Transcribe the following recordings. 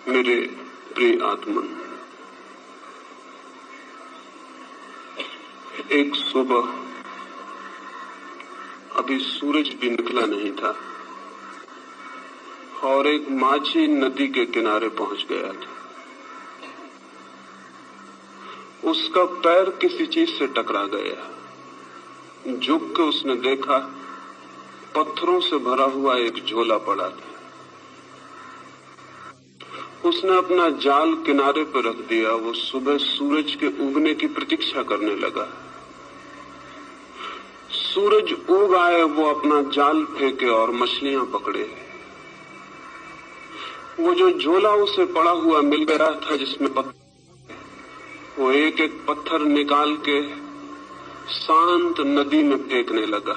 मेरे प्रिय आत्मन, एक सुबह अभी सूरज भी निकला नहीं था और एक माझी नदी के किनारे पहुंच गया था। उसका पैर किसी चीज से टकरा गया। झुक के उसने देखा, पत्थरों से भरा हुआ एक झोला पड़ा था। उसने अपना जाल किनारे पर रख दिया। वो सुबह सूरज के उगने की प्रतीक्षा करने लगा। सूरज उग आए, वो अपना जाल फेंके और मछलियां पकड़े। वो जो झोला उसे पड़ा हुआ मिल गया था जिसमें वो एक एक पत्थर निकाल के शांत नदी में फेंकने लगा।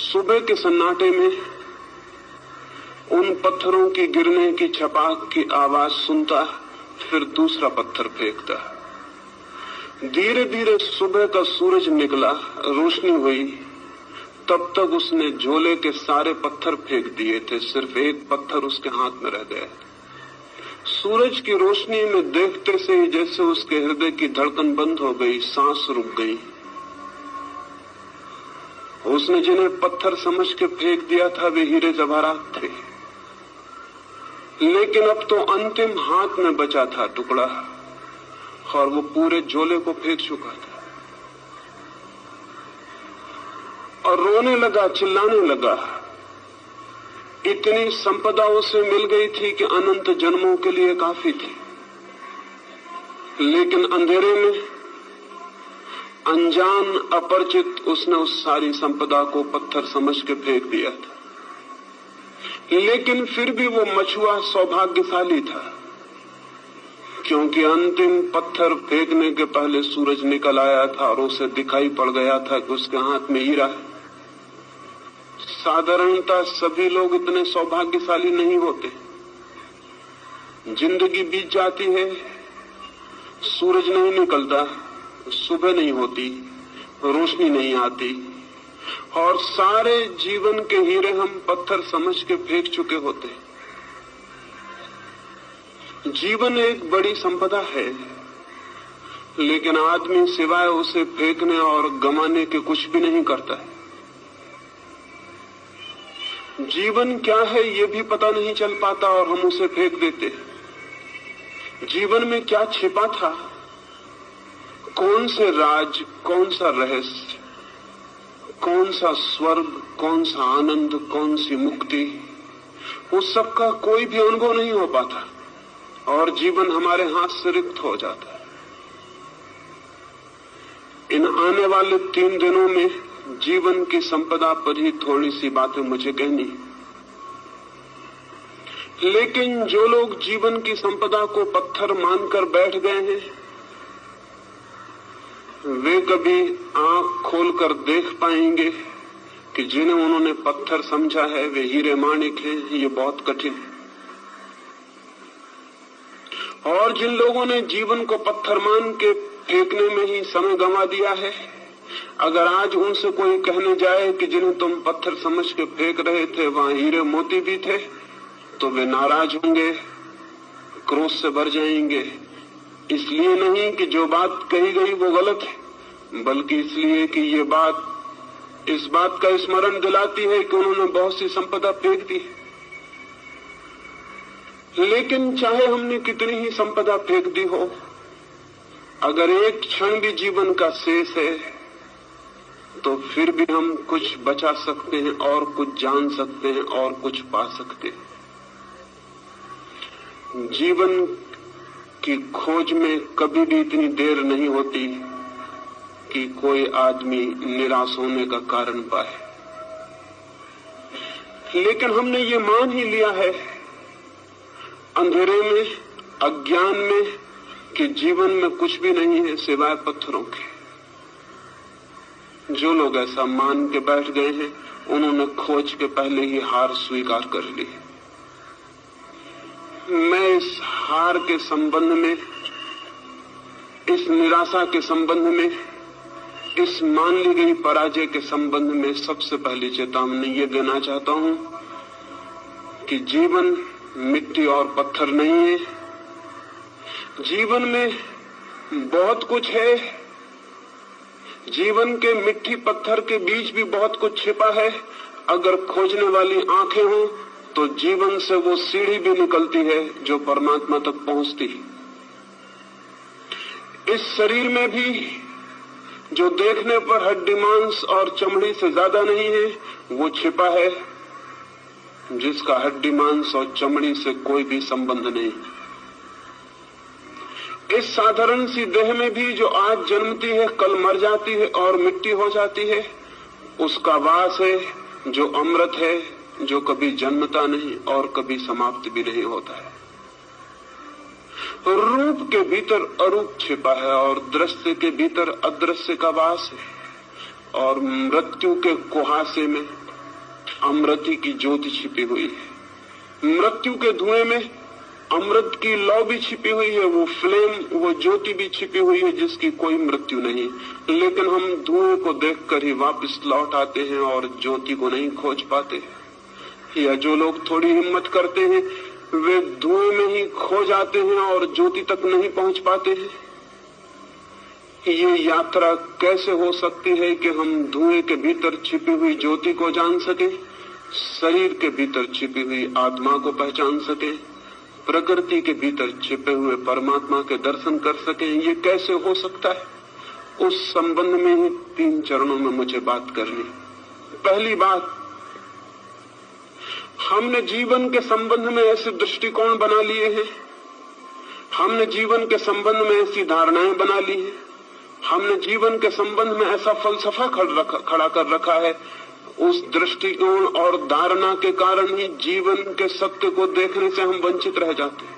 सुबह के सन्नाटे में उन पत्थरों की गिरने की छपाक की आवाज सुनता, फिर दूसरा पत्थर फेंकता। धीरे धीरे सुबह का सूरज निकला, रोशनी हुई। तब तक उसने झोले के सारे पत्थर फेंक दिए थे, सिर्फ एक पत्थर उसके हाथ में रह गया। सूरज की रोशनी में देखते से ही जैसे उसके हृदय की धड़कन बंद हो गई, सांस रुक गई। उसने जिन्हें पत्थर समझ के फेंक दिया था वे हीरे जवाहरात थे, लेकिन अब तो अंतिम हाथ में बचा था टुकड़ा और वो पूरे झोले को फेंक चुका था। और रोने लगा, चिल्लाने लगा। इतनी संपदा उसे मिल गई थी कि अनंत जन्मों के लिए काफी थी, लेकिन अंधेरे में अनजान अपरिचित उसने उस सारी संपदा को पत्थर समझ के फेंक दिया था। लेकिन फिर भी वो मछुआ सौभाग्यशाली था, क्योंकि अंतिम पत्थर फेंकने के पहले सूरज निकल आया था और उसे दिखाई पड़ गया था कि उसके हाथ में हीरा है। साधारणतः सभी लोग इतने सौभाग्यशाली नहीं होते। जिंदगी बीत जाती है, सूरज नहीं निकलता, सुबह नहीं होती, रोशनी नहीं आती और सारे जीवन के हीरे हम पत्थर समझ के फेंक चुके होते। जीवन एक बड़ी संपदा है, लेकिन आदमी सिवाय उसे फेंकने और गंवाने के कुछ भी नहीं करता है। जीवन क्या है ये भी पता नहीं चल पाता और हम उसे फेंक देते। जीवन में क्या छिपा था, कौन से राज, कौन सा रहस्य, कौन सा स्वर्ग, कौन सा आनंद, कौन सी मुक्ति, उस सब का कोई भी अनुभव नहीं हो पाता और जीवन हमारे हाथ से रिक्त हो जाता है। इन आने वाले 3 दिनों में जीवन की संपदा पर ही थोड़ी सी बातें मुझे कहनी। लेकिन जो लोग जीवन की संपदा को पत्थर मानकर बैठ गए हैं, वे कभी आंख खोलकर देख पाएंगे कि जिन्हें उन्होंने पत्थर समझा है वे हीरे माणिक हैं। ये बहुत कठिन है। और जिन लोगों ने जीवन को पत्थर मान के फेंकने में ही समय गंवा दिया है, अगर आज उनसे कोई कहने जाए कि जिन्हें तुम पत्थर समझ के फेंक रहे थे वहां हीरे मोती भी थे, तो वे नाराज होंगे, क्रोध से भर जाएंगे। इसलिए नहीं कि जो बात कही गई वो गलत है, बल्कि इसलिए कि ये बात इस बात का स्मरण दिलाती है कि उन्होंने बहुत सी संपदा फेंक दी। लेकिन चाहे हमने कितनी ही संपदा फेंक दी हो, अगर एक क्षण भी जीवन का शेष है तो फिर भी हम कुछ बचा सकते हैं और कुछ जान सकते हैं और कुछ पा सकते हैं। जीवन की खोज में कभी भी इतनी देर नहीं होती कि कोई आदमी निराश होने का कारण पाए। लेकिन हमने ये मान ही लिया है अंधेरे में, अज्ञान में, कि जीवन में कुछ भी नहीं है सिवाय पत्थरों के। जो लोग ऐसा मान के बैठ गए हैं उन्होंने खोज के पहले ही हार स्वीकार कर ली। मैं इस हार के संबंध में, इस निराशा के संबंध में, इस मान ली गई पराजय के संबंध में सबसे पहली चेतावनी ये देना चाहता हूं कि जीवन मिट्टी और पत्थर नहीं है। जीवन में बहुत कुछ है। जीवन के मिट्टी पत्थर के बीच भी बहुत कुछ छिपा है। अगर खोजने वाली आंखें हों तो जीवन से वो सीढ़ी भी निकलती है जो परमात्मा तक पहुंचती है। इस शरीर में भी जो देखने पर हड्डी मांस और चमड़ी से ज्यादा नहीं है, वो छिपा है जिसका हड्डी मांस और चमड़ी से कोई भी संबंध नहीं। इस साधारण सी देह में भी जो आज जन्मती है, कल मर जाती है और मिट्टी हो जाती है, उसका वास है जो अमृत है, जो कभी जन्मता नहीं और कभी समाप्त भी नहीं होता है। रूप के भीतर अरूप छिपा है और दृश्य के भीतर अदृश्य का वास है और मृत्यु के कुहासे में अमृति की ज्योति छिपी हुई है। मृत्यु के धुएं में अमृत की लौ भी छिपी हुई है, वो फ्लेम, वो ज्योति भी छिपी हुई है जिसकी कोई मृत्यु नहीं। लेकिन हम धुएं को देखकर ही वापस लौट आते हैं और ज्योति को नहीं खोज पाते। या जो लोग थोड़ी हिम्मत करते हैं वे धुएं में ही खो जाते हैं और ज्योति तक नहीं पहुंच पाते हैं। ये यात्रा कैसे हो सकती है कि हम धुएं के भीतर छिपी हुई ज्योति को जान सकें, शरीर के भीतर छिपी हुई आत्मा को पहचान सकें, प्रकृति के भीतर छिपे हुए परमात्मा के दर्शन कर सकें? ये कैसे हो सकता है? उस संबंध में ही 3 चरणों में मुझे बात करनी। पहली बात, हमने जीवन के संबंध में ऐसे दृष्टिकोण बना लिए हैं, हमने जीवन के संबंध में ऐसी धारणाएं बना ली हैं, हमने जीवन के संबंध में ऐसा फलसफा खड़ा कर रखा है। उस दृष्टिकोण और धारणा के कारण ही जीवन के सत्य को देखने से हम वंचित रह जाते हैं।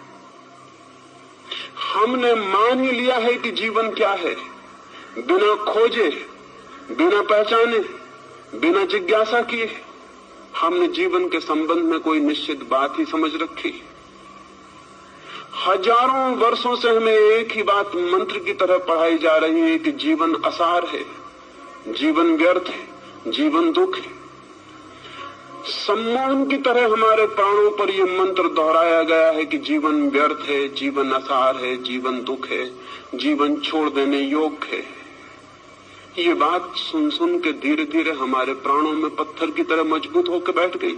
हमने मान ही लिया है कि जीवन क्या है, बिना खोजे, बिना पहचाने, बिना जिज्ञासा किए हमने जीवन के संबंध में कोई निश्चित बात ही समझ रखी। हजारों वर्षों से हमें एक ही बात मंत्र की तरह पढ़ाई जा रही है कि जीवन असार है, जीवन व्यर्थ है, जीवन दुख है। सम्मोहन की तरह हमारे प्राणों पर यह मंत्र दोहराया गया है कि जीवन व्यर्थ है, जीवन असार है, जीवन दुख है, जीवन छोड़ देने योग्य है। ये बात सुन सुन के धीरे धीरे हमारे प्राणों में पत्थर की तरह मजबूत होकर बैठ गई।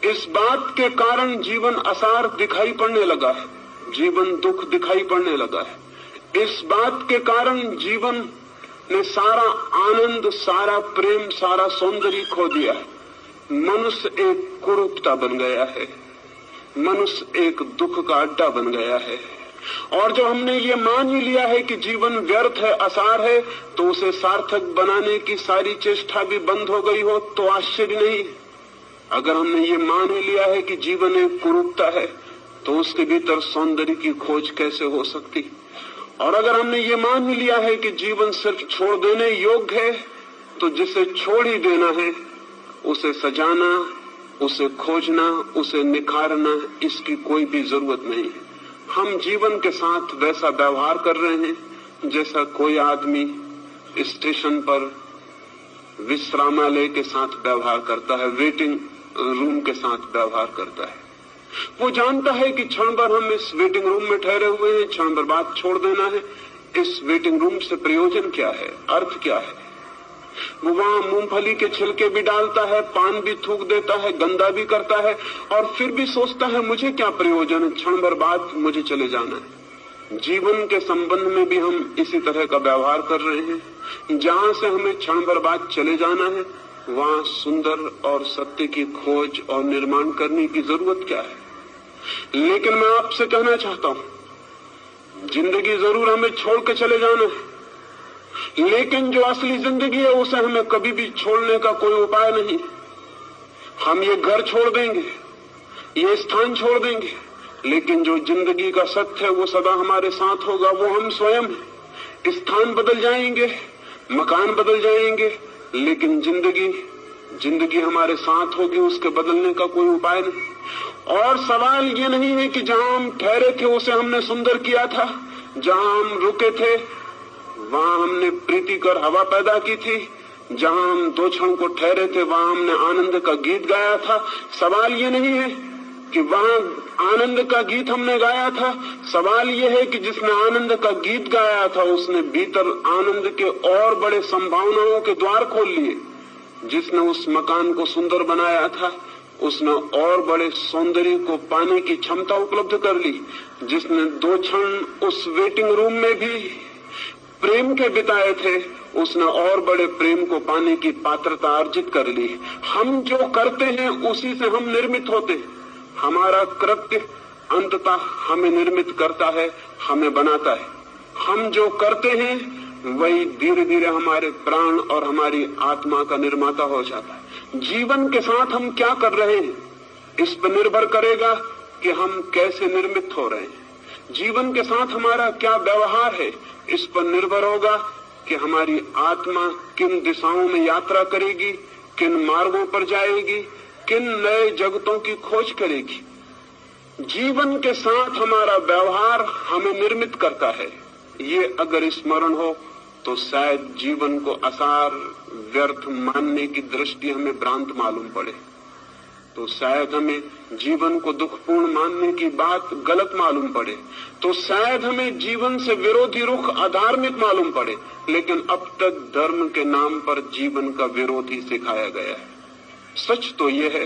इस बात के कारण जीवन असार दिखाई पड़ने लगा है, जीवन दुख दिखाई पड़ने लगा है। इस बात के कारण जीवन ने सारा आनंद, सारा प्रेम, सारा सौंदर्य खो दिया है। मनुष्य एक कुरूपता बन गया है, मनुष्य एक दुख का अड्डा बन गया है। और जब हमने ये मान ही लिया है कि जीवन व्यर्थ है, असार है, तो उसे सार्थक बनाने की सारी चेष्टा भी बंद हो गई हो तो आश्चर्य नहीं। अगर हमने ये मान ही लिया है कि जीवन एक कुरूपता है तो उसके भीतर सौंदर्य की खोज कैसे हो सकती? और अगर हमने ये मान ही लिया है कि जीवन सिर्फ छोड़ देने योग्य है तो जिसे छोड़ ही देना है उसे सजाना, उसे खोजना, उसे निखारना, इसकी कोई भी जरूरत नहीं है। हम जीवन के साथ वैसा व्यवहार कर रहे हैं जैसा कोई आदमी स्टेशन पर विश्रामालय के साथ व्यवहार करता है, वेटिंग रूम के साथ व्यवहार करता है। वो जानता है कि क्षण भर हम इस वेटिंग रूम में ठहरे हुए हैं, क्षण भर बाद छोड़ देना है। इस वेटिंग रूम से प्रयोजन क्या है, अर्थ क्या है? वो वहां मूंगफली के छिलके भी डालता है, पान भी थूक देता है, गंदा भी करता है और फिर भी सोचता है मुझे क्या प्रयोजन है, क्षण भर बाद मुझे चले जाना है। जीवन के संबंध में भी हम इसी तरह का व्यवहार कर रहे हैं। जहां से हमें क्षण भर बाद चले जाना है वहां सुंदर और सत्य की खोज और निर्माण करने की जरूरत क्या है? लेकिन मैं आपसे कहना चाहता हूं, जिंदगी जरूर हमें छोड़ के चले जाना है, लेकिन जो असली जिंदगी है उसे हमें कभी भी छोड़ने का कोई उपाय नहीं। हम ये घर छोड़ देंगे, ये स्थान छोड़ देंगे, लेकिन जो जिंदगी का सत्य है वो सदा हमारे साथ होगा, वो हम स्वयं हैं। स्थान बदल जाएंगे, मकान बदल जाएंगे, लेकिन जिंदगी हमारे साथ होगी, उसके बदलने का कोई उपाय नहीं। और सवाल ये नहीं है कि जहां हम ठहरे थे उसे हमने सुंदर किया था, जहां हम रुके थे वहां हमने प्रीतिकर हवा पैदा की थी, जहां हम 2 क्षण को ठहरे थे वहां हमने आनंद का गीत गाया था। सवाल ये नहीं है कि वहां आनंद का गीत हमने गाया था। सवाल यह है कि जिसने आनंद का गीत गाया था उसने भीतर आनंद के और बड़े संभावनाओं के द्वार खोल लिए। जिसने उस मकान को सुंदर बनाया था उसने और बड़े सौंदर्य को पाने की क्षमता उपलब्ध कर ली। जिसने 2 क्षण उस वेटिंग रूम में भी प्रेम के बिताए थे उसने और बड़े प्रेम को पाने की पात्रता अर्जित कर ली। हम जो करते हैं उसी से हम निर्मित होते हैं। हमारा कृत्य अंततः हमें निर्मित करता है, हमें बनाता है। हम जो करते हैं वही धीरे धीरे हमारे प्राण और हमारी आत्मा का निर्माता हो जाता है। जीवन के साथ हम क्या कर रहे हैं इस पर निर्भर करेगा कि हम कैसे निर्मित हो रहे हैं। जीवन के साथ हमारा क्या व्यवहार है इस पर निर्भर होगा कि हमारी आत्मा किन दिशाओं में यात्रा करेगी, किन मार्गों पर जाएगी, किन नए जगतों की खोज करेगी। जीवन के साथ हमारा व्यवहार हमें निर्मित करता है। ये अगर स्मरण हो तो शायद जीवन को असार व्यर्थ मानने की दृष्टि हमें भ्रांत मालूम पड़े, तो शायद हमें जीवन को दुखपूर्ण मानने की बात गलत मालूम पड़े, तो शायद हमें जीवन से विरोधी रुख अधार्मिक मालूम पड़े। लेकिन अब तक धर्म के नाम पर जीवन का विरोधी सिखाया गया है। सच तो यह है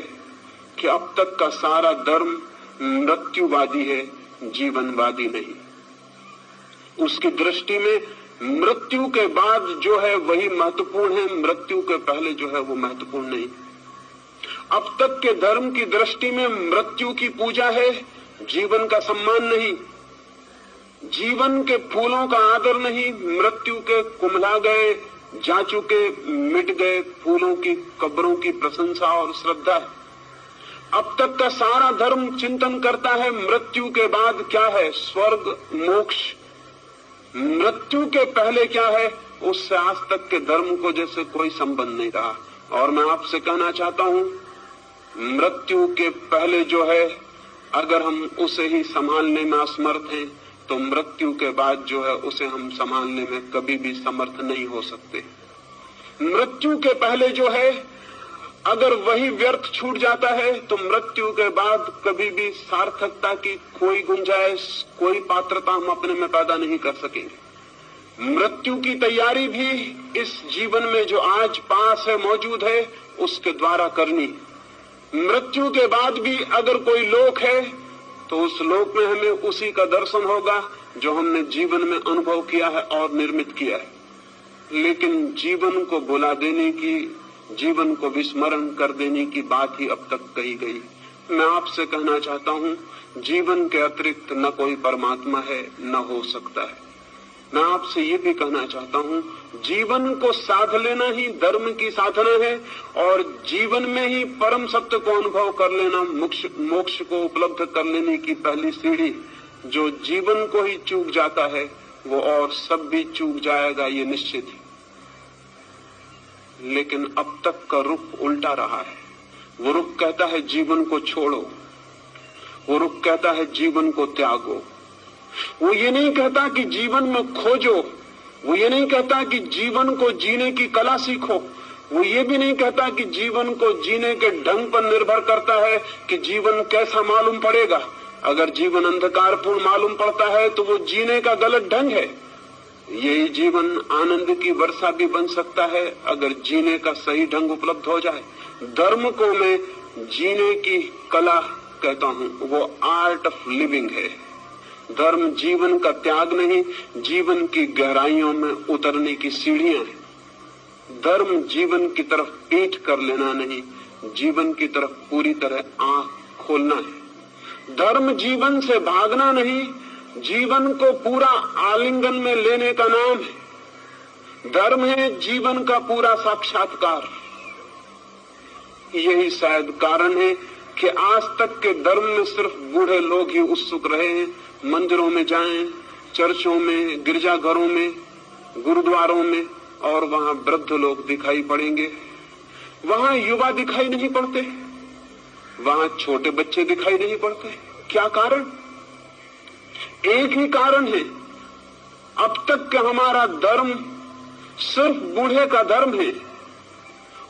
कि अब तक का सारा धर्म मृत्युवादी है, जीवनवादी नहीं। उसकी दृष्टि में मृत्यु के बाद जो है वही महत्वपूर्ण है, मृत्यु के पहले जो है वो महत्वपूर्ण नहीं। अब तक के धर्म की दृष्टि में मृत्यु की पूजा है, जीवन का सम्मान नहीं। जीवन के फूलों का आदर नहीं, मृत्यु के कुम्हला गए, जा चुके, मिट गए फूलों की कब्रों की प्रशंसा और श्रद्धा है। अब तक का सारा धर्म चिंतन करता है मृत्यु के बाद क्या है, स्वर्ग मोक्ष। मृत्यु के पहले क्या है उससे आज तक के धर्म को जैसे कोई संबंध नहीं रहा। और मैं आपसे कहना चाहता हूं, मृत्यु के पहले जो है अगर हम उसे ही संभालने में असमर्थ हैं तो मृत्यु के बाद जो है उसे हम संभालने में कभी भी समर्थ नहीं हो सकते। मृत्यु के पहले जो है अगर वही व्यर्थ छूट जाता है तो मृत्यु के बाद कभी भी सार्थकता की कोई गुंजाइश, कोई पात्रता हम अपने में पैदा नहीं कर सकेंगे। मृत्यु की तैयारी भी इस जीवन में जो आज पास है, मौजूद है, उसके द्वारा करनी। मृत्यु के बाद भी अगर कोई लोक है तो उस लोक में हमें उसी का दर्शन होगा जो हमने जीवन में अनुभव किया है और निर्मित किया है। लेकिन जीवन को भुला देने की, जीवन को विस्मरण कर देने की बात ही अब तक कही गई। मैं आपसे कहना चाहता हूं, जीवन के अतिरिक्त न कोई परमात्मा है, न हो सकता है। मैं आपसे ये भी कहना चाहता हूं, जीवन को साध लेना ही धर्म की साधना है और जीवन में ही परम सत्य को अनुभव कर लेना मोक्ष को उपलब्ध कर लेने की पहली सीढ़ी। जो जीवन को ही चूक जाता है वो और सब भी चूक जाएगा, ये निश्चित है। लेकिन अब तक का रुख उल्टा रहा है। वो रुख कहता है जीवन को छोड़ो, वो रुख कहता है जीवन को त्यागो। वो ये नहीं कहता कि जीवन में खोजो, वो ये नहीं कहता कि जीवन को जीने की कला सीखो, वो ये भी नहीं कहता कि जीवन को जीने के ढंग पर निर्भर करता है कि जीवन कैसा मालूम पड़ेगा। अगर जीवन अंधकारपूर्ण मालूम पड़ता है तो वो जीने का गलत ढंग है। यही जीवन आनंद की वर्षा भी बन सकता है अगर जीने का सही ढंग उपलब्ध हो जाए। धर्म को मैं जीने की कला कहता हूं, वो आर्ट ऑफ लिविंग है। धर्म जीवन का त्याग नहीं, जीवन की गहराइयों में उतरने की सीढ़ियां हैं। धर्म जीवन की तरफ पीठ कर लेना नहीं, जीवन की तरफ पूरी तरह आंख खोलना है। धर्म जीवन से भागना नहीं, जीवन को पूरा आलिंगन में लेने का नाम है। धर्म है जीवन का पूरा साक्षात्कार। यही शायद कारण है कि आज तक के धर्म में सिर्फ बूढ़े लोग ही उत्सुक रहे हैं। मंदिरों में जाएं, चर्चों में, गिरजाघरों में, गुरुद्वारों में, और वहां वृद्ध लोग दिखाई पड़ेंगे। वहां युवा दिखाई नहीं पड़ते, वहां छोटे बच्चे दिखाई नहीं पड़ते। क्या कारण? एक ही कारण है, अब तक का हमारा धर्म सिर्फ बूढ़े का धर्म है,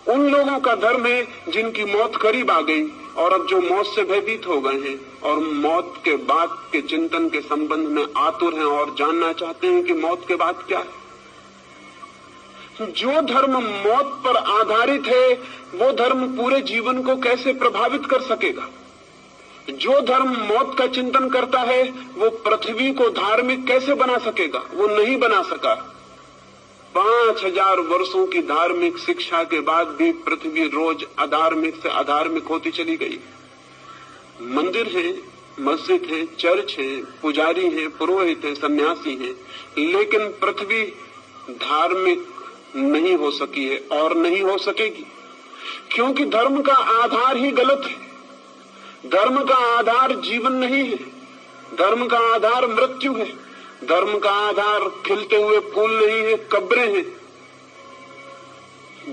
उन लोगों का धर्म है जिनकी मौत करीब आ गई, और अब जो मौत से भयभीत हो गए हैं और मौत के बाद के चिंतन के संबंध में आतुर हैं और जानना चाहते हैं कि मौत के बाद क्या है। जो धर्म मौत पर आधारित है वो धर्म पूरे जीवन को कैसे प्रभावित कर सकेगा? जो धर्म मौत का चिंतन करता है वो पृथ्वी को धार्मिक कैसे बना सकेगा? वो नहीं बना सका। 5000 वर्षों की धार्मिक शिक्षा के बाद भी पृथ्वी रोज अधार्मिक से अधार्मिक होती चली गई। मंदिर है, मस्जिद है, चर्च है, पुजारी है, पुरोहित है, सन्यासी है, लेकिन पृथ्वी धार्मिक नहीं हो सकी है और नहीं हो सकेगी, क्योंकि धर्म का आधार ही गलत है। धर्म का आधार जीवन नहीं है, धर्म का आधार मृत्यु है, धर्म का आधार खिलते हुए फूल नहीं है, कब्रें हैं।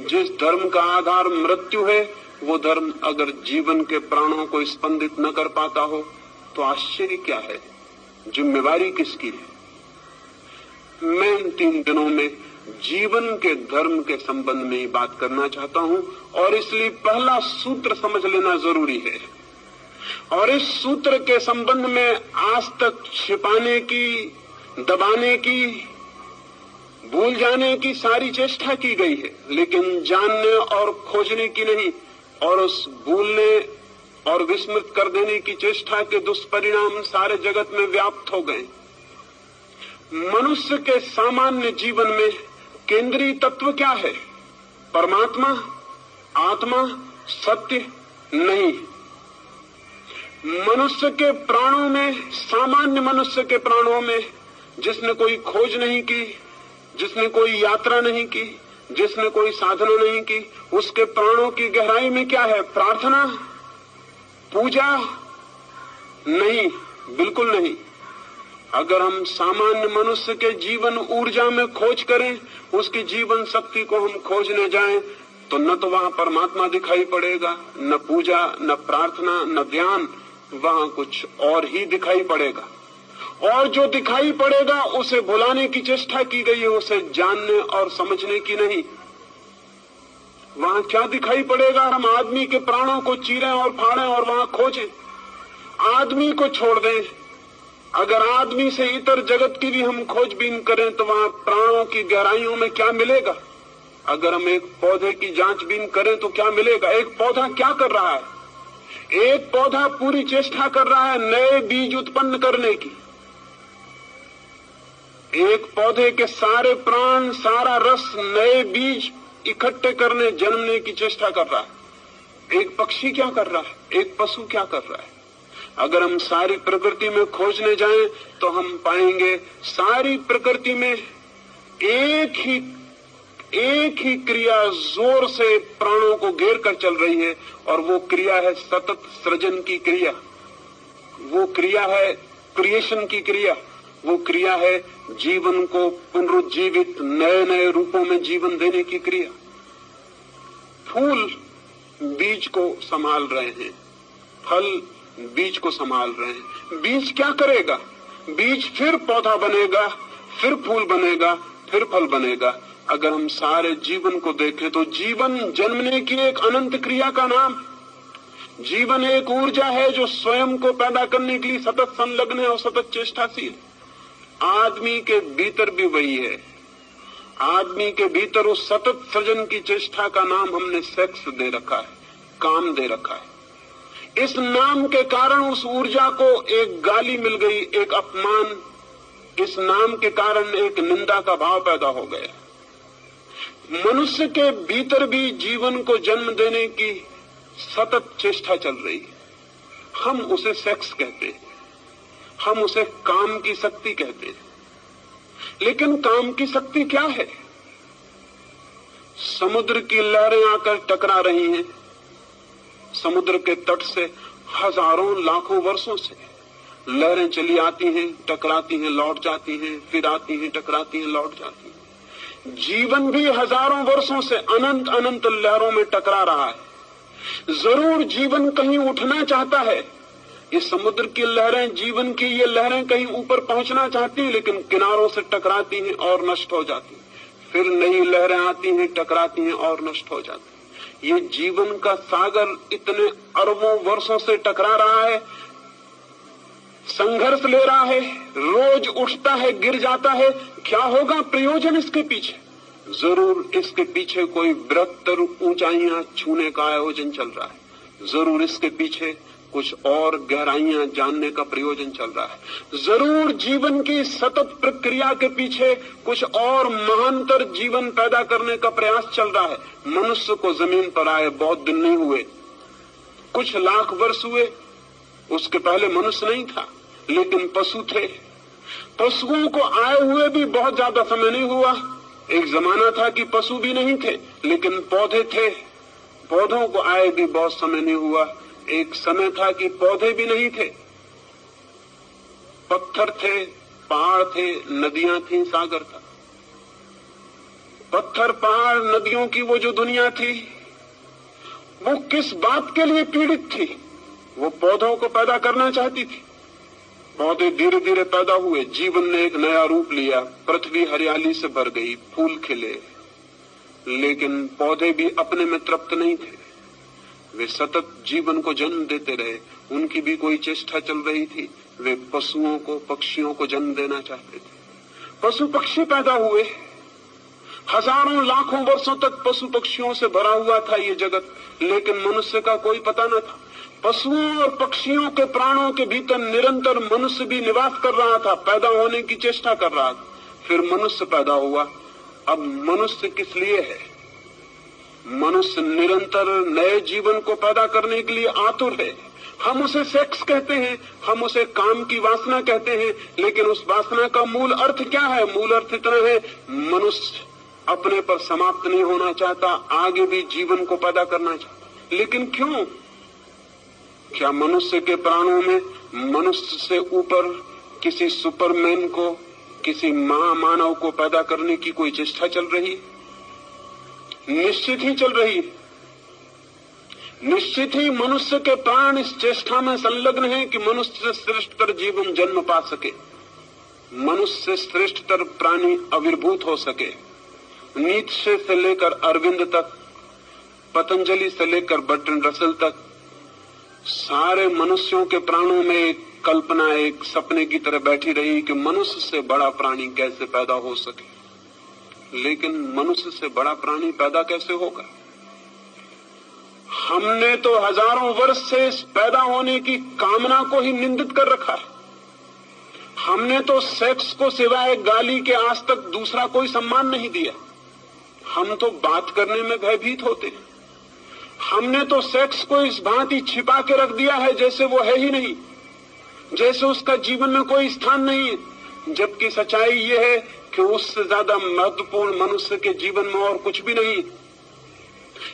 जिस धर्म का आधार मृत्यु है वो धर्म अगर जीवन के प्राणों को स्पंदित न कर पाता हो तो आश्चर्य क्या है? जिम्मेवारी किसकी है? मैं इन 3 दिनों में जीवन के धर्म के संबंध में ही बात करना चाहता हूं और इसलिए पहला सूत्र समझ लेना जरूरी है। और इस सूत्र के संबंध में आज तक छिपाने की, दबाने की, भूल जाने की सारी चेष्टा की गई है, लेकिन जानने और खोजने की नहीं। और उस भूलने और विस्मृत कर देने की चेष्टा के दुष्परिणाम सारे जगत में व्याप्त हो गए। मनुष्य के सामान्य जीवन में केंद्रीय तत्व क्या है? परमात्मा, आत्मा, सत्य नहीं। मनुष्य के प्राणों में, सामान्य मनुष्य के प्राणों में, जिसने कोई खोज नहीं की, जिसने कोई यात्रा नहीं की, जिसने कोई साधना नहीं की, उसके प्राणों की गहराई में क्या है? प्रार्थना, पूजा? नहीं, बिल्कुल नहीं। अगर हम सामान्य मनुष्य के जीवन ऊर्जा में खोज करें, उसकी जीवन शक्ति को हम खोजने जाएं, तो न तो वहां परमात्मा दिखाई पड़ेगा, न पूजा, न प्रार्थना, न ध्यान, वहां कुछ और ही दिखाई पड़ेगा। और जो दिखाई पड़ेगा उसे भुलाने की चेष्टा की गई है, उसे जानने और समझने की नहीं। वहां क्या दिखाई पड़ेगा? हम आदमी के प्राणों को चीरें और फाड़ें और वहां खोजें। आदमी को छोड़ दें, अगर आदमी से इतर जगत की भी हम खोजबीन करें तो वहां प्राणों की गहराइयों में क्या मिलेगा? अगर हम एक पौधे की जांचबीन करें तो क्या मिलेगा? एक पौधा क्या कर रहा है? एक पौधा पूरी चेष्टा कर रहा है नए बीज उत्पन्न करने की। एक पौधे के सारे प्राण, सारा रस नए बीज इकट्ठे करने, जन्मने की चेष्टा कर रहा है। एक पक्षी क्या कर रहा है? एक पशु क्या कर रहा है? अगर हम सारी प्रकृति में खोजने जाएं तो हम पाएंगे सारी प्रकृति में एक ही क्रिया जोर से प्राणों को घेर कर चल रही है, और वो क्रिया है सतत सृजन की क्रिया, वो क्रिया है क्रिएशन की क्रिया, वो क्रिया है जीवन को पुनरुज्जीवित नए नए रूपों में जीवन देने की क्रिया। फूल बीज को संभाल रहे हैं, फल बीज को संभाल रहे हैं। बीज क्या करेगा? बीज फिर पौधा बनेगा, फिर फूल बनेगा, फिर फल बनेगा। अगर हम सारे जीवन को देखें तो जीवन जन्मने की एक अनंत क्रिया का नाम। जीवन एक ऊर्जा है जो स्वयं को पैदा करने के लिए सतत संलग्न है और सतत चेष्टाशील। आदमी के भीतर भी वही है। आदमी के भीतर उस सतत सृजन की चेष्टा का नाम हमने सेक्स दे रखा है, काम दे रखा है। इस नाम के कारण उस ऊर्जा को एक गाली मिल गई, एक अपमान। इस नाम के कारण एक निंदा का भाव पैदा हो गया। मनुष्य के भीतर भी जीवन को जन्म देने की सतत चेष्टा चल रही है। हम उसे सेक्स कहते हैं, हम उसे काम की शक्ति कहते हैं। लेकिन काम की शक्ति क्या है? समुद्र की लहरें आकर टकरा रही हैं, समुद्र के तट से हजारों लाखों वर्षों से लहरें चली आती हैं, टकराती हैं, लौट जाती हैं, फिर आती हैं, टकराती हैं, लौट जाती हैं। जीवन भी हजारों वर्षों से अनंत अनंत लहरों में टकरा रहा है। जरूर जीवन कहीं उठना चाहता है। ये समुद्र की लहरें, जीवन की ये लहरें कहीं ऊपर पहुंचना चाहती हैं, लेकिन किनारों से टकराती हैं और नष्ट हो जाती हैं। फिर नई लहरें आती हैं, टकराती हैं और नष्ट हो जाती हैं। ये जीवन का सागर इतने अरबों वर्षों से टकरा रहा है, संघर्ष ले रहा है, रोज उठता है, गिर जाता है। क्या होगा प्रयोजन इसके पीछे? जरूर इसके पीछे कोई बृहत्तर ऊंचाइयां छूने का आयोजन चल रहा है। जरूर इसके पीछे कुछ और गहराइयां जानने का प्रयोजन चल रहा है। जरूर जीवन की सतत प्रक्रिया के पीछे कुछ और महानतर जीवन पैदा करने का प्रयास चल रहा है। मनुष्य को जमीन पर आए बहुत दिन नहीं हुए, कुछ लाख वर्ष हुए। उसके पहले मनुष्य नहीं था, लेकिन पशु थे। पशुओं को आए हुए भी बहुत ज्यादा समय नहीं हुआ। एक जमाना था कि पशु भी नहीं थे, लेकिन पौधे थे। पौधों को आए भी बहुत समय नहीं हुआ। एक समय था कि पौधे भी नहीं थे, पत्थर थे, पहाड़ थे, नदियां थी, सागर था। पत्थर, पहाड़, नदियों की वो जो दुनिया थी, वो किस बात के लिए पीड़ित थी? वो पौधों को पैदा करना चाहती थी। पौधे धीरे धीरे पैदा हुए, जीवन ने एक नया रूप लिया, पृथ्वी हरियाली से भर गई, फूल खिले। लेकिन पौधे भी अपने में तृप्त नहीं थे। वे सतत जीवन को जन्म देते रहे। उनकी भी कोई चेष्टा चल रही थी। वे पशुओं को, पक्षियों को जन्म देना चाहते थे। पशु पक्षी पैदा हुए। हजारों लाखों वर्षों तक पशु पक्षियों से भरा हुआ था ये जगत, लेकिन मनुष्य का कोई पता न था। पशुओं और पक्षियों के प्राणों के भीतर निरंतर मनुष्य भी निवास कर रहा था, पैदा होने की चेष्टा कर रहा था। फिर मनुष्य पैदा हुआ। अब मनुष्य किस लिए है? मनुष्य निरंतर नए जीवन को पैदा करने के लिए आतुर है। हम उसे सेक्स कहते हैं, हम उसे काम की वासना कहते हैं, लेकिन उस वासना का मूल अर्थ क्या है? मूल अर्थ इतना है, मनुष्य अपने पर समाप्त नहीं होना चाहता, आगे भी जीवन को पैदा करना चाहता। लेकिन क्यों? क्या मनुष्य के प्राणों में मनुष्य से ऊपर किसी सुपरमैन को, किसी महामानव को पैदा करने की कोई चेष्टा चल रही है? निश्चित ही चल रही है। निश्चित ही मनुष्य के प्राण इस चेष्टा में संलग्न है कि मनुष्य से श्रेष्ठतर जीवन जन्म पा सके, मनुष्य से श्रेष्ठतर प्राणी आविर्भूत हो सके। नीत्शे से लेकर अरविंद तक, पतंजलि से लेकर बर्ट्रैंड रसेल तक, सारे मनुष्यों के प्राणों में एक कल्पना, एक सपने की तरह बैठी रही कि मनुष्य से बड़ा प्राणी कैसे पैदा हो सके। लेकिन मनुष्य से बड़ा प्राणी पैदा कैसे होगा? हमने तो हजारों वर्ष से इस पैदा होने की कामना को ही निंदित कर रखा है। हमने तो सेक्स को सिवाय गाली के आज तक दूसरा कोई सम्मान नहीं दिया। हम तो बात करने में भयभीत होते हैं। हमने तो सेक्स को इस भांति छिपा के रख दिया है जैसे वो है ही नहीं, जैसे उसका जीवन में कोई स्थान नहीं है। जबकि सच्चाई ये है कि उससे ज्यादा महत्वपूर्ण मनुष्य के जीवन में और कुछ भी नहीं,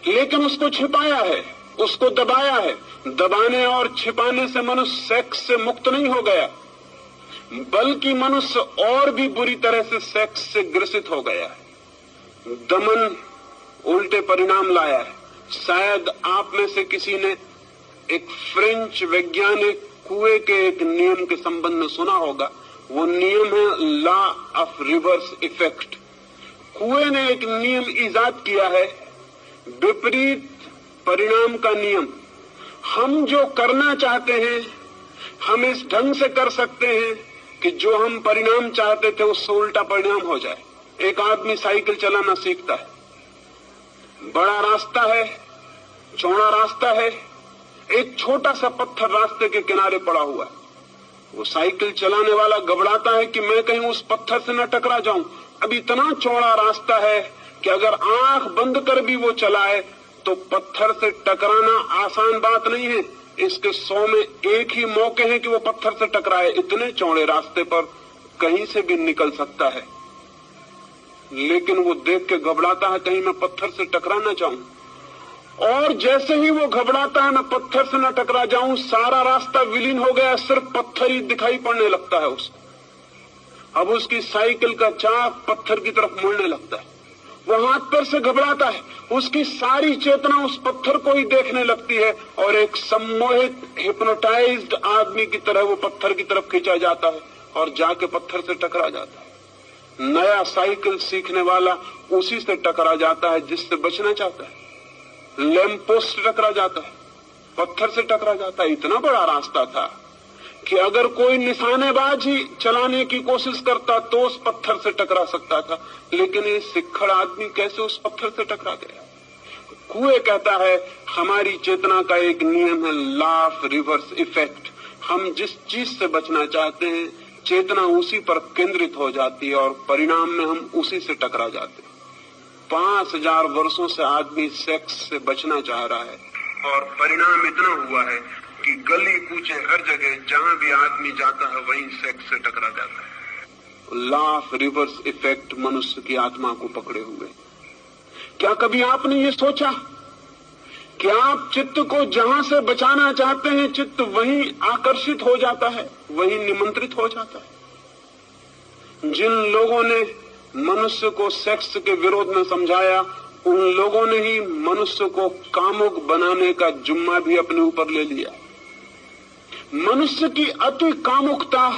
लेकिन उसको छिपाया है, उसको दबाया है। दबाने और छिपाने से मनुष्य सेक्स से मुक्त नहीं हो गया, बल्कि मनुष्य और भी बुरी तरह से सेक्स से ग्रसित हो गया है। दमन उल्टे परिणाम लाया है। शायद आप में से किसी ने एक फ्रेंच वैज्ञानिक कुएं के एक नियम के संबंध में सुना होगा। वो नियम है लॉ ऑफ रिवर्स इफेक्ट। कुएं ने एक नियम इजाद किया है, विपरीत परिणाम का नियम। हम जो करना चाहते हैं हम इस ढंग से कर सकते हैं कि जो हम परिणाम चाहते थे उससे उल्टा परिणाम हो जाए। एक आदमी साइकिल चलाना सीखता है, बड़ा रास्ता है, चौड़ा रास्ता है, एक छोटा सा पत्थर रास्ते के किनारे पड़ा हुआ है। वो साइकिल चलाने वाला घबराता है कि मैं कहीं उस पत्थर से न टकरा जाऊं। अब इतना चौड़ा रास्ता है कि अगर आंख बंद कर भी वो चलाए तो पत्थर से टकराना आसान बात नहीं है। इसके 100 में एक ही मौके हैं कि वो पत्थर से टकराए। इतने चौड़े रास्ते पर कहीं से भी निकल सकता है, लेकिन वो देख के घबराता है कहीं मैं पत्थर से टकरा ना जाऊं। और जैसे ही वो घबराता है मैं पत्थर से न टकरा जाऊं, सारा रास्ता विलीन हो गया, सिर्फ पत्थर ही दिखाई पड़ने लगता है उसको। अब उसकी साइकिल का चाक पत्थर की तरफ मुड़ने लगता है। वो हाथ पैर से घबराता है, उसकी सारी चेतना उस पत्थर को ही देखने लगती है और एक सम्मोहित हिप्नोटाइज्ड आदमी की तरह वो पत्थर की तरफ खींचा जाता है और जाके पत्थर से टकरा जाता है। नया साइकिल सीखने वाला उसी से टकरा जाता है जिससे बचना चाहता है। लैंप पोस्ट से टकरा जाता है, पत्थर से टकरा जाता है। इतना बड़ा रास्ता था कि अगर कोई निशानेबाज ही चलाने की कोशिश करता तो उस पत्थर से टकरा सकता था, लेकिन ये सिक्खड़ आदमी कैसे उस पत्थर से टकरा गया। कुएं कहता है हमारी चेतना का एक नियम है, लॉ ऑफ रिवर्स इफेक्ट। हम जिस चीज से बचना चाहते हैं चेतना उसी पर केंद्रित हो जाती है और परिणाम में हम उसी से टकरा जाते हैं। 5000 वर्षों से आदमी सेक्स से बचना चाह रहा है और परिणाम इतना हुआ है कि गली कूचे हर जगह जहां भी आदमी जाता है वहीं सेक्स से टकरा जाता है। लॉ ऑफ रिवर्स इफेक्ट मनुष्य की आत्मा को पकड़े हुए। क्या कभी आपने ये सोचा कि आप चित्त को जहां से बचाना चाहते हैं चित्त वहीं आकर्षित हो जाता है, वहीं निमंत्रित हो जाता है। जिन लोगों ने मनुष्य को सेक्स के विरोध में समझाया उन लोगों ने ही मनुष्य को कामुक बनाने का जुम्मा भी अपने ऊपर ले लिया। मनुष्य की अति कामुकता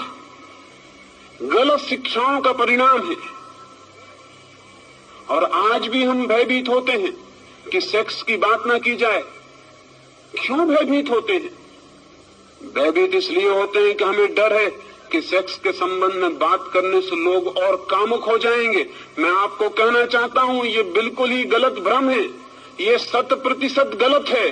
गलत शिक्षाओं का परिणाम है और आज भी हम भयभीत होते हैं कि सेक्स की बात ना की जाए। क्यों भयभीत होते हैं? भयभीत इसलिए होते हैं कि हमें डर है कि सेक्स के संबंध में बात करने से लोग और कामुक हो जाएंगे। मैं आपको कहना चाहता हूं ये बिल्कुल ही गलत भ्रम है, ये 100% गलत है।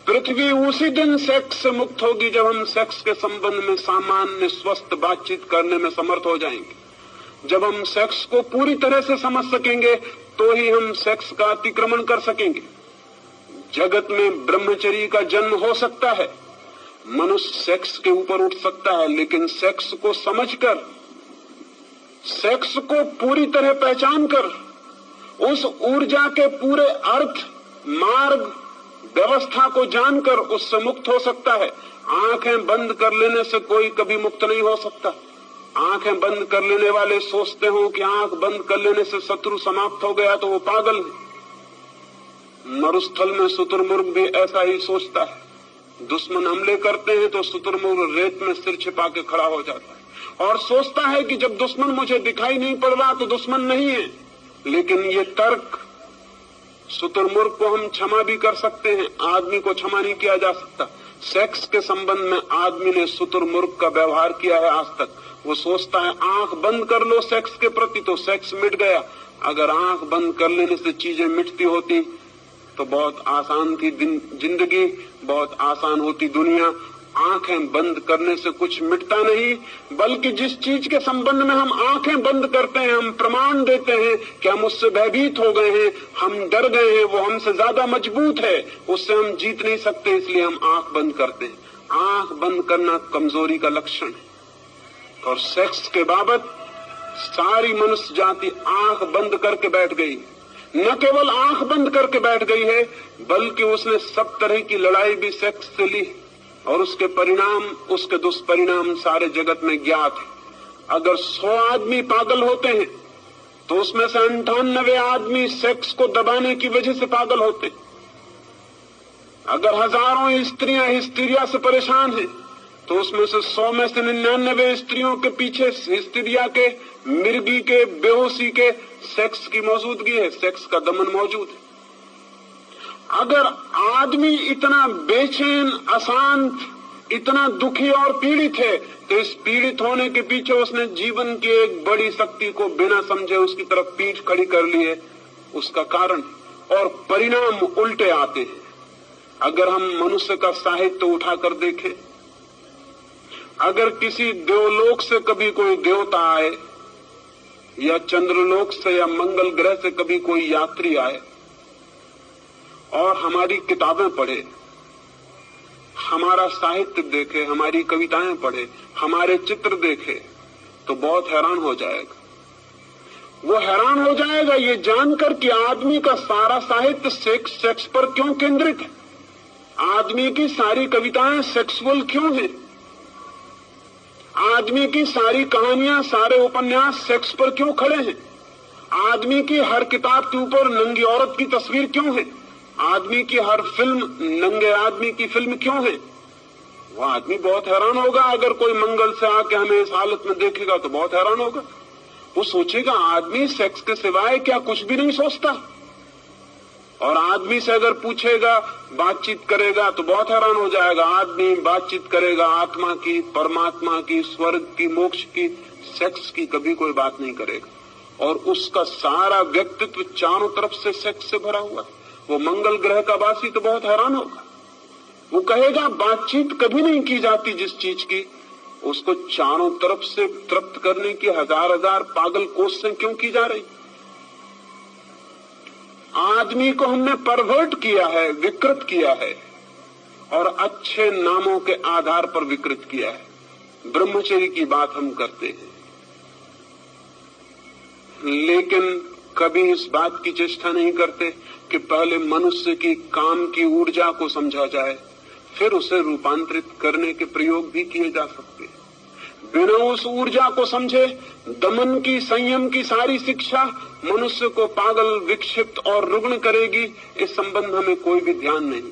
पृथ्वी उसी दिन सेक्स से मुक्त होगी जब हम सेक्स के संबंध में सामान्य स्वस्थ बातचीत करने में समर्थ हो जाएंगे। जब हम सेक्स को पूरी तरह से समझ सकेंगे तो ही हम सेक्स का अतिक्रमण कर सकेंगे। जगत में ब्रह्मचर्य का जन्म हो सकता है, मनुष्य सेक्स के ऊपर उठ सकता है, लेकिन सेक्स को समझकर, सेक्स को पूरी तरह पहचान कर, उस ऊर्जा के पूरे अर्थ, मार्ग, व्यवस्था को जानकर उससे मुक्त हो सकता है। आंखें बंद कर लेने से कोई कभी मुक्त नहीं हो सकता। आंखें बंद कर लेने वाले सोचते हो कि आंख बंद कर लेने से शत्रु समाप्त हो गया तो वो पागल है। मरुस्थल में शुतुरमुर्ग भी ऐसा ही सोचता है। दुश्मन हमले करते हैं तो शुतुरमुर्ग रेत में सिर छिपा के खड़ा हो जाता है और सोचता है कि जब दुश्मन मुझे दिखाई नहीं पड़ रहा तो दुश्मन नहीं है। लेकिन ये तर्क, शुतुरमुर्ग को हम क्षमा भी कर सकते हैं, आदमी को क्षमा नहीं किया जा सकता। सेक्स के संबंध में आदमी ने शुतुरमुर्ग का व्यवहार किया है आज तक। वो सोचता है आंख बंद कर लो सेक्स के प्रति तो सेक्स मिट गया। अगर आंख बंद कर लेने से चीजें मिटती होती तो बहुत आसान थी जिंदगी, बहुत आसान होती दुनिया। आंखें बंद करने से कुछ मिटता नहीं, बल्कि जिस चीज के संबंध में हम आंखें बंद करते हैं, हम प्रमाण देते हैं कि हम उससे भयभीत हो गए हैं, हम डर गए हैं, वो हमसे ज्यादा मजबूत है, उससे हम जीत नहीं सकते, इसलिए हम आंख बंद करते हैं। आंख बंद करना कमजोरी का लक्षण है। और सेक्स के बाबत सारी मनुष्य जाति आंख बंद करके बैठ गई। न केवल आंख बंद करके बैठ गई है, बल्कि उसने सब तरह की लड़ाई भी सेक्स से ली और उसके परिणाम, उसके दुष्परिणाम सारे जगत में ज्ञात है। अगर 100 आदमी पागल होते हैं तो उसमें से 98 आदमी सेक्स को दबाने की वजह से पागल होते हैं। अगर हजारों स्त्रियां हिस्टीरिया से परेशान हैं तो उसमें से 100 में से 99 स्त्रियों के पीछे हिस्टीरिया के, मिर्गी के, बेहोशी के सेक्स की मौजूदगी है, सेक्स का दमन मौजूद है। अगर आदमी इतना बेचैन, अशांत, इतना दुखी और पीड़ित है तो इस पीड़ित होने के पीछे उसने जीवन की एक बड़ी शक्ति को बिना समझे उसकी तरफ पीठ खड़ी कर ली है, उसका कारण और परिणाम उल्टे आते हैं। अगर हम मनुष्य का साहित्य उठाकर देखें, अगर किसी देवलोक से कभी कोई देवता आए या चंद्रलोक से या मंगल ग्रह से कभी कोई यात्री आए और हमारी किताबें पढ़े, हमारा साहित्य देखे, हमारी कविताएं पढ़े, हमारे चित्र देखे तो बहुत हैरान हो जाएगा। वो हैरान हो जाएगा ये जानकर कि आदमी का सारा साहित्य सेक्स पर क्यों केंद्रित है, आदमी की सारी कविताएं सेक्सुअल क्यों हैं, आदमी की सारी कहानियां, सारे उपन्यास सेक्स पर क्यों खड़े हैं, आदमी की हर किताब के ऊपर नंगी औरत की तस्वीर क्यों है, आदमी की हर फिल्म नंगे आदमी की फिल्म क्यों है। वो आदमी बहुत हैरान होगा। अगर कोई मंगल से आके हमें इस हालत में देखेगा तो बहुत हैरान होगा। वो सोचेगा आदमी सेक्स के सिवाय क्या कुछ भी नहीं सोचता। और आदमी से अगर पूछेगा, बातचीत करेगा तो बहुत हैरान हो जाएगा। आदमी बातचीत करेगा आत्मा की, परमात्मा की, स्वर्ग की, मोक्ष की, सेक्स की कभी कोई बात नहीं करेगा। और उसका सारा व्यक्तित्व चारों तरफ से सेक्स से भरा हुआ है। वो मंगल ग्रह का वासी तो बहुत हैरान होगा। वो कहेगा बातचीत कभी नहीं की जाती जिस चीज की, उसको चारों तरफ से तृप्त करने की हजार हजार पागल कोशिशें क्यों की जा रही। आदमी को हमने परवर्ट किया है, विकृत किया है, और अच्छे नामों के आधार पर विकृत किया है। ब्रह्मचर्य की बात हम करते हैं, लेकिन कभी इस बात की चेष्टा नहीं करते कि पहले मनुष्य की काम की ऊर्जा को समझा जाए, फिर उसे रूपांतरित करने के प्रयोग भी किए जा सकते हैं। बिना उस ऊर्जा को समझे दमन की, संयम की सारी शिक्षा मनुष्य को पागल, विक्षिप्त और रुग्ण करेगी। इस संबंध में कोई भी ध्यान नहीं।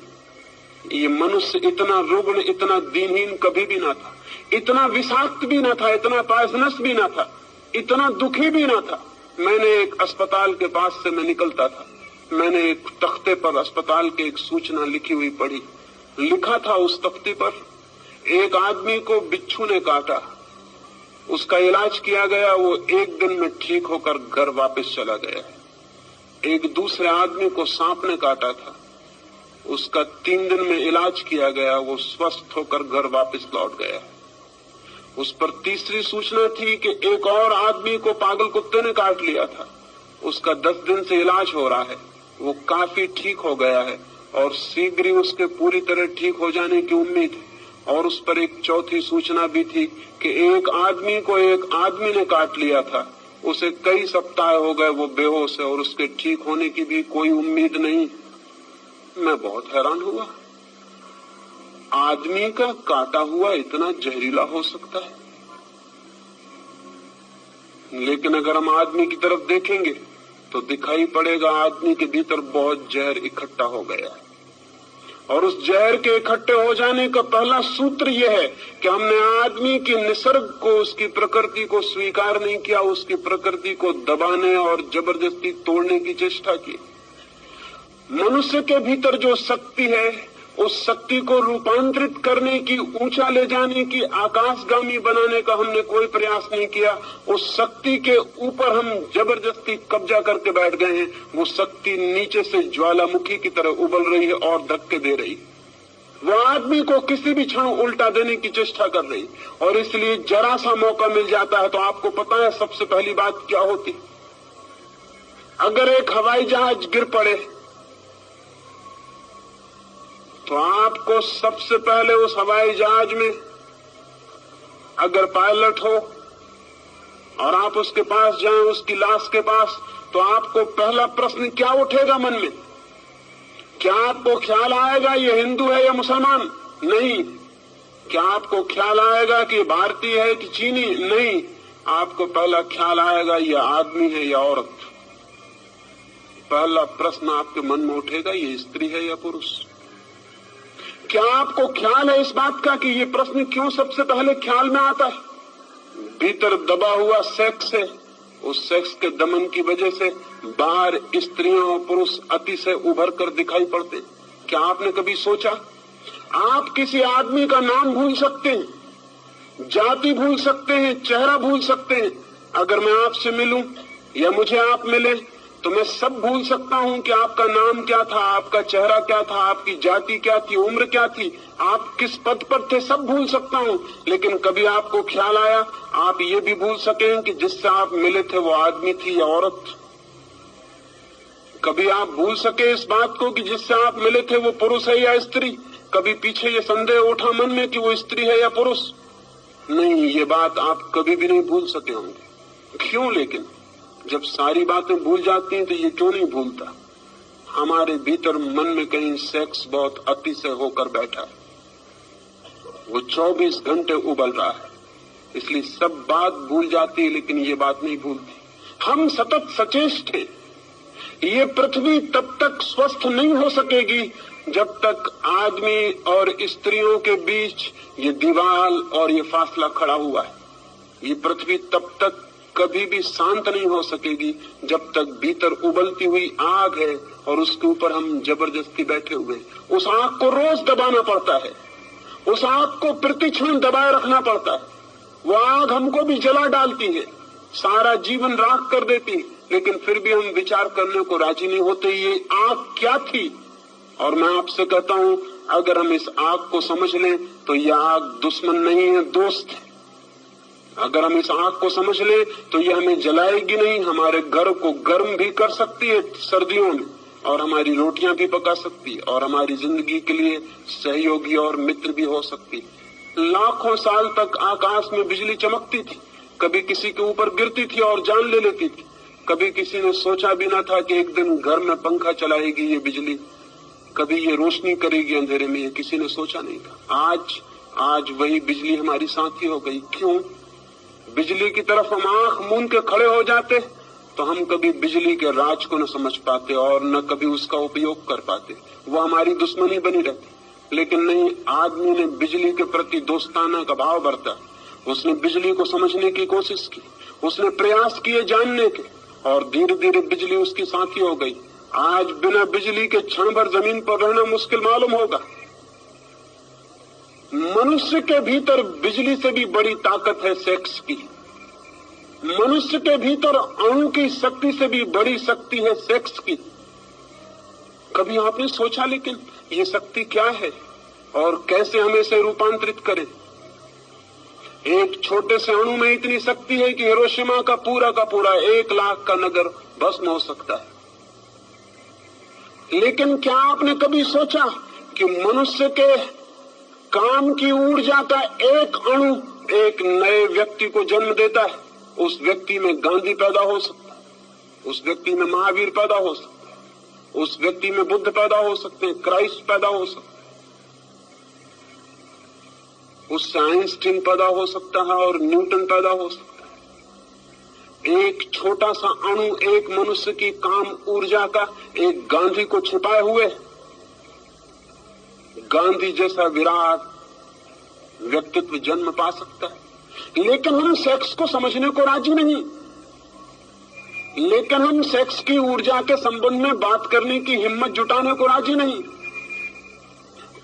ये मनुष्य इतना रुग्ण, इतना दीनहीन कभी भी ना था, इतना विषाक्त भी ना था, इतना पॉइजनस भी ना था, इतना दुखी भी ना था। मैंने एक अस्पताल के पास से मैं निकलता था, मैंने एक तख्ते पर अस्पताल की एक सूचना लिखी हुई पढ़ी। लिखा था उस तख्ते पर, एक आदमी को बिच्छू ने काटा, उसका इलाज किया गया, वो 1 दिन में ठीक होकर घर वापस चला गया। एक दूसरे आदमी को सांप ने काटा था, उसका 3 दिन में इलाज किया गया, वो स्वस्थ होकर घर वापस लौट गया। उस पर तीसरी सूचना थी कि एक और आदमी को पागल कुत्ते ने काट लिया था, उसका 10 दिन से इलाज हो रहा है, वो काफी ठीक हो गया है और शीघ्र ही उसके पूरी तरह ठीक हो जाने की उम्मीद है। और उस पर एक चौथी सूचना भी थी कि एक आदमी को एक आदमी ने काट लिया था, उसे कई सप्ताह हो गए, वो बेहोश है और उसके ठीक होने की भी कोई उम्मीद नहीं। मैं बहुत हैरान हुआ, आदमी का काटा हुआ इतना जहरीला हो सकता है। लेकिन अगर हम आदमी की तरफ देखेंगे तो दिखाई पड़ेगा आदमी के भीतर बहुत जहर इकट्ठा हो गया है। और उस जहर के इकट्ठे हो जाने का पहला सूत्र यह है कि हमने आदमी की निसर्ग को, उसकी प्रकृति को स्वीकार नहीं किया, उसकी प्रकृति को दबाने और जबरदस्ती तोड़ने की चेष्टा की। मनुष्य के भीतर जो शक्ति है, उस शक्ति को रूपांतरित करने की, ऊंचा ले जाने की, आकाशगामी बनाने का हमने कोई प्रयास नहीं किया। उस शक्ति के ऊपर हम जबरदस्ती कब्जा करके बैठ गए हैं। वो शक्ति नीचे से ज्वालामुखी की तरह उबल रही है और धक्के दे रही। वो आदमी को किसी भी क्षण उल्टा देने की चेष्टा कर रही, और इसलिए जरा सा मौका मिल जाता है तो आपको पता है सबसे पहली बात क्या होती। अगर एक हवाई जहाज गिर पड़े तो आपको सबसे पहले उस हवाई जहाज में अगर पायलट हो और आप उसके पास जाएं, उसकी लाश के पास, तो आपको पहला प्रश्न क्या उठेगा मन में? क्या आपको ख्याल आएगा ये हिंदू है या मुसलमान? नहीं। क्या आपको ख्याल आएगा कि भारतीय है कि चीनी? नहीं। आपको पहला ख्याल आएगा ये आदमी है या औरत। पहला प्रश्न आपके मन में उठेगा ये स्त्री है या पुरुष। क्या आपको ख्याल है इस बात का कि ये प्रश्न क्यों सबसे पहले ख्याल में आता है? भीतर दबा हुआ सेक्स है, उस सेक्स के दमन की वजह से बाहर स्त्रियां और पुरुष अतिशय उभर कर दिखाई पड़ते। क्या आपने कभी सोचा? आप किसी आदमी का नाम भूल सकते हैं, जाति भूल सकते हैं, चेहरा भूल सकते हैं। अगर मैं आपसे मिलूं या मुझे आप मिले तो मैं सब भूल सकता हूं कि आपका नाम क्या था, आपका चेहरा क्या था, आपकी जाति क्या थी, उम्र क्या थी, आप किस पद पर थे, सब भूल सकता हूं। लेकिन कभी आपको ख्याल आया आप ये भी भूल सकें कि जिससे आप मिले थे वो आदमी थी या औरत? कभी आप भूल सके इस बात को कि जिससे आप मिले थे वो पुरुष है या स्त्री? कभी पीछे ये संदेह उठा मन में कि वो स्त्री है या पुरुष? नहीं, ये बात आप कभी भी नहीं भूल सके होंगे। क्यों? लेकिन जब सारी बातें भूल जाती हैं तो ये क्यों नहीं भूलता? हमारे भीतर मन में कहीं सेक्स बहुत अतिशय होकर बैठा है, वो 24 घंटे उबल रहा है, इसलिए सब बात भूल जाती है लेकिन ये बात नहीं भूलती। हम सतत सचेष्ट हैं। ये पृथ्वी तब तक स्वस्थ नहीं हो सकेगी जब तक आदमी और स्त्रियों के बीच ये दीवार और ये फासला खड़ा हुआ है। ये पृथ्वी तब तक कभी भी शांत नहीं हो सकेगी जब तक भीतर उबलती हुई आग है और उसके ऊपर हम जबरदस्ती बैठे हुए। उस आग को रोज दबाना पड़ता है, उस आग को प्रतिक्षण दबाए रखना पड़ता है। वो आग हमको भी जला डालती है, सारा जीवन राख कर देती है, लेकिन फिर भी हम विचार करने को राजी नहीं होते ये आग क्या थी। और मैं आपसे कहता हूं, अगर हम इस आग को समझ लें तो यह आग दुश्मन नहीं है, दोस्त है। अगर हम इस आग को समझ लें तो यह हमें जलाएगी नहीं, हमारे घर को गर्म भी कर सकती है सर्दियों में, और हमारी रोटियां भी पका सकती है, और हमारी जिंदगी के लिए सहयोगी और मित्र भी हो सकती है। लाखों साल तक आकाश में बिजली चमकती थी, कभी किसी के ऊपर गिरती थी और जान ले लेती थी। कभी किसी ने सोचा भी न था कि एक दिन घर में पंखा चलाएगी ये बिजली, कभी ये रोशनी करेगी अंधेरे में, ये किसी ने सोचा नहीं था। आज वही बिजली हमारी साथी हो गई। क्यों? बिजली की तरफ हम आंख मूंद के खड़े हो जाते तो हम कभी बिजली के राज को न समझ पाते और न कभी उसका उपयोग कर पाते, वो हमारी दुश्मनी बनी रहती। लेकिन नहीं, आदमी ने बिजली के प्रति दोस्ताना का भाव बरता, उसने बिजली को समझने की कोशिश की, उसने प्रयास किए जानने के, और धीरे धीरे बिजली उसकी साथी हो गई। आज बिना बिजली के क्षण भर जमीन पर रहना मुश्किल मालूम होगा। मनुष्य के भीतर बिजली से भी बड़ी ताकत है सेक्स की। मनुष्य के भीतर अणु की शक्ति से भी बड़ी शक्ति है सेक्स की। कभी आपने सोचा लेकिन ये शक्ति क्या है और कैसे हम इसे रूपांतरित करें? एक छोटे से अणु में इतनी शक्ति है कि हिरोशिमा का पूरा 1 लाख का नगर भस्म हो सकता है। लेकिन क्या आपने कभी सोचा कि मनुष्य के काम की ऊर्जा का एक अणु एक नए व्यक्ति को जन्म देता है? उस व्यक्ति में गांधी पैदा हो सकता है, उस व्यक्ति में महावीर पैदा हो सकता है, उस व्यक्ति में बुद्ध पैदा हो सकते हैं, क्राइस्ट पैदा हो सकता है, उससे आइंस्टीन पैदा हो सकता है और न्यूटन पैदा हो सकता है। एक छोटा सा अणु एक मनुष्य की काम ऊर्जा का एक गांधी को छिपाए हुए, गांधी जैसा विराट व्यक्तित्व जन्म पा सकता है। लेकिन हम सेक्स को समझने को राजी नहीं, लेकिन हम सेक्स की ऊर्जा के संबंध में बात करने की हिम्मत जुटाने को राजी नहीं।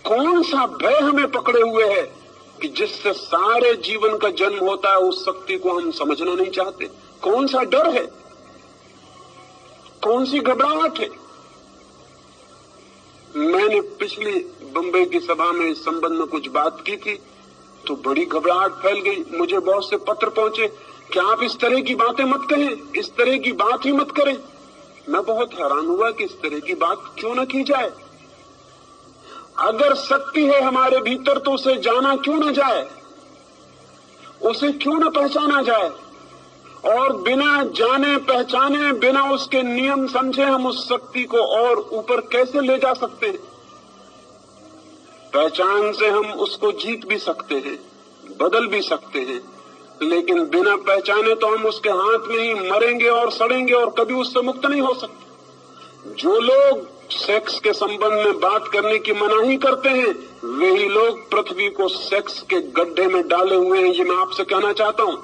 कौन सा भय हमें पकड़े हुए है कि जिससे सारे जीवन का जन्म होता है, उस शक्ति को हम समझना नहीं चाहते? कौन सा डर है, कौन सी घबराहट है? मैंने पिछली बंबई की सभा में इस संबंध में कुछ बात की थी तो बड़ी घबराहट फैल गई। मुझे बहुत से पत्र पहुंचे कि आप इस तरह की बातें मत कहें, इस तरह की बात ही मत करें। मैं बहुत हैरान हुआ कि इस तरह की बात क्यों न की जाए। अगर शक्ति है हमारे भीतर तो उसे जाना क्यों न जाए, उसे क्यों न पहचाना जाए? और बिना जाने पहचाने, बिना उसके नियम समझे हम उस शक्ति को और ऊपर कैसे ले जा सकते हैं? पहचान से हम उसको जीत भी सकते हैं, बदल भी सकते हैं, लेकिन बिना पहचाने तो हम उसके हाथ में ही मरेंगे और सड़ेंगे और कभी उससे मुक्त नहीं हो सकते। जो लोग सेक्स के संबंध में बात करने की मनाही करते हैं, वही लोग पृथ्वी को सेक्स के गड्ढे में डाले हुए हैं, ये मैं आपसे कहना चाहता हूं।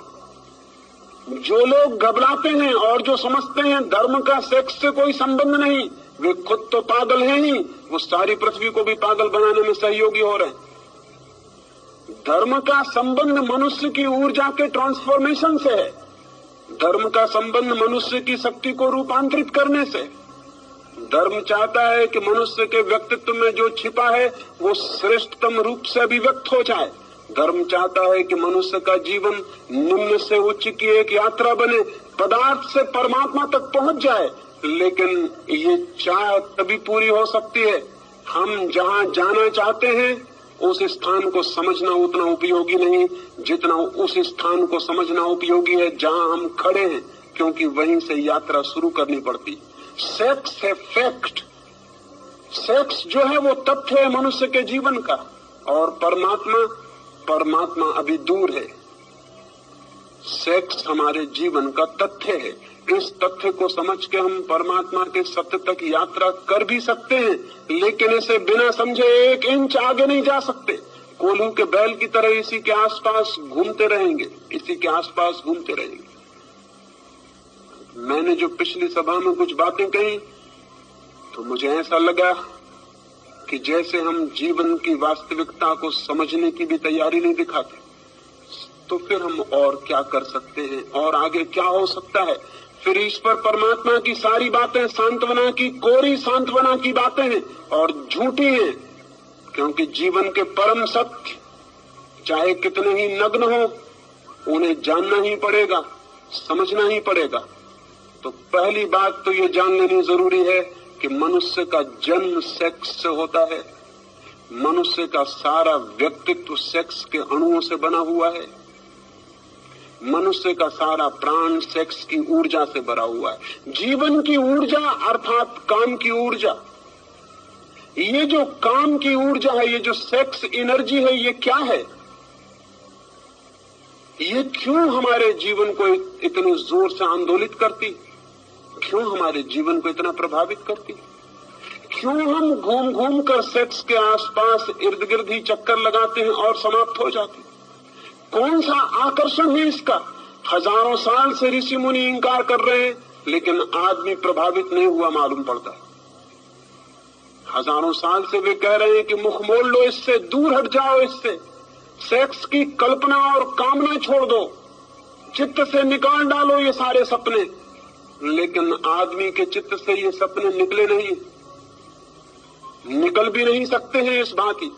जो लोग घबराते हैं और जो समझते हैं धर्म का सेक्स से कोई संबंध नहीं, वे खुद तो पागल हैं ही, वो सारी पृथ्वी को भी पागल बनाने में सहयोगी हो रहे हैं। धर्म का संबंध मनुष्य की ऊर्जा के ट्रांसफॉर्मेशन से है। धर्म का संबंध मनुष्य की शक्ति को रूपांतरित करने से। धर्म चाहता है कि मनुष्य के व्यक्तित्व में जो छिपा है वो श्रेष्ठतम रूप से अभिव्यक्त हो जाए। धर्म चाहता है कि मनुष्य का जीवन निम्न से उच्च की एक यात्रा बने, पदार्थ से परमात्मा तक पहुंच जाए। लेकिन ये चाह तभी पूरी हो सकती है हम जहां जाना चाहते हैं उस स्थान को समझना उतना उपयोगी नहीं जितना उस स्थान को समझना उपयोगी है जहां हम खड़े हैं, क्योंकि वहीं से यात्रा शुरू करनी पड़ती। सेक्स है फैक्ट, सेक्स जो है वो तथ्य है मनुष्य के जीवन का, और परमात्मा अभी दूर है। सेक्स हमारे जीवन का तथ्य है। इस तथ्य को समझ के हम परमात्मा के सत्य तक यात्रा कर भी सकते हैं, लेकिन इसे बिना समझे 1 इंच आगे नहीं जा सकते। कोल्हू के बैल की तरह इसी के आसपास घूमते रहेंगे, इसी के आसपास घूमते रहेंगे। मैंने जो पिछली सभा में कुछ बातें कही तो मुझे ऐसा लगा कि जैसे हम जीवन की वास्तविकता को समझने की भी तैयारी नहीं दिखाते, तो फिर हम और क्या कर सकते हैं और आगे क्या हो सकता है। फिर ईश्वर परमात्मा की सारी बातें सांत्वना की, कोरी सांत्वना की बातें हैं और झूठी हैं, क्योंकि जीवन के परम सत्य चाहे कितने ही नग्न हो, उन्हें जानना ही पड़ेगा, समझना ही पड़ेगा। तो पहली बात तो ये जान लेनी जरूरी है कि मनुष्य का जन्म सेक्स से होता है, मनुष्य का सारा व्यक्तित्व सेक्स के अणुओं से बना हुआ है, मनुष्य का सारा प्राण सेक्स की ऊर्जा से भरा हुआ है। जीवन की ऊर्जा अर्थात काम की ऊर्जा, ये जो काम की ऊर्जा है, ये जो सेक्स एनर्जी है, ये क्या है? ये क्यों हमारे जीवन को इतने जोर से आंदोलित करती, क्यों हमारे जीवन को इतना प्रभावित करती? क्यों हम घूम घूम कर सेक्स के आसपास इर्द गिर्द ही चक्कर लगाते हैं और समाप्त हो जाते हैं? कौन सा आकर्षण है इसका? हजारों साल से ऋषि मुनि इंकार कर रहे हैं, लेकिन आदमी प्रभावित नहीं हुआ मालूम पड़ता। हजारों साल से वे कह रहे हैं कि मुख मोड़ लो इससे, दूर हट जाओ इससे, सेक्स की कल्पना और कामना छोड़ दो, चित्त से निकाल डालो ये सारे सपने। लेकिन आदमी के चित्त से ये सपने निकले नहीं, निकल भी नहीं सकते हैं इस भांति।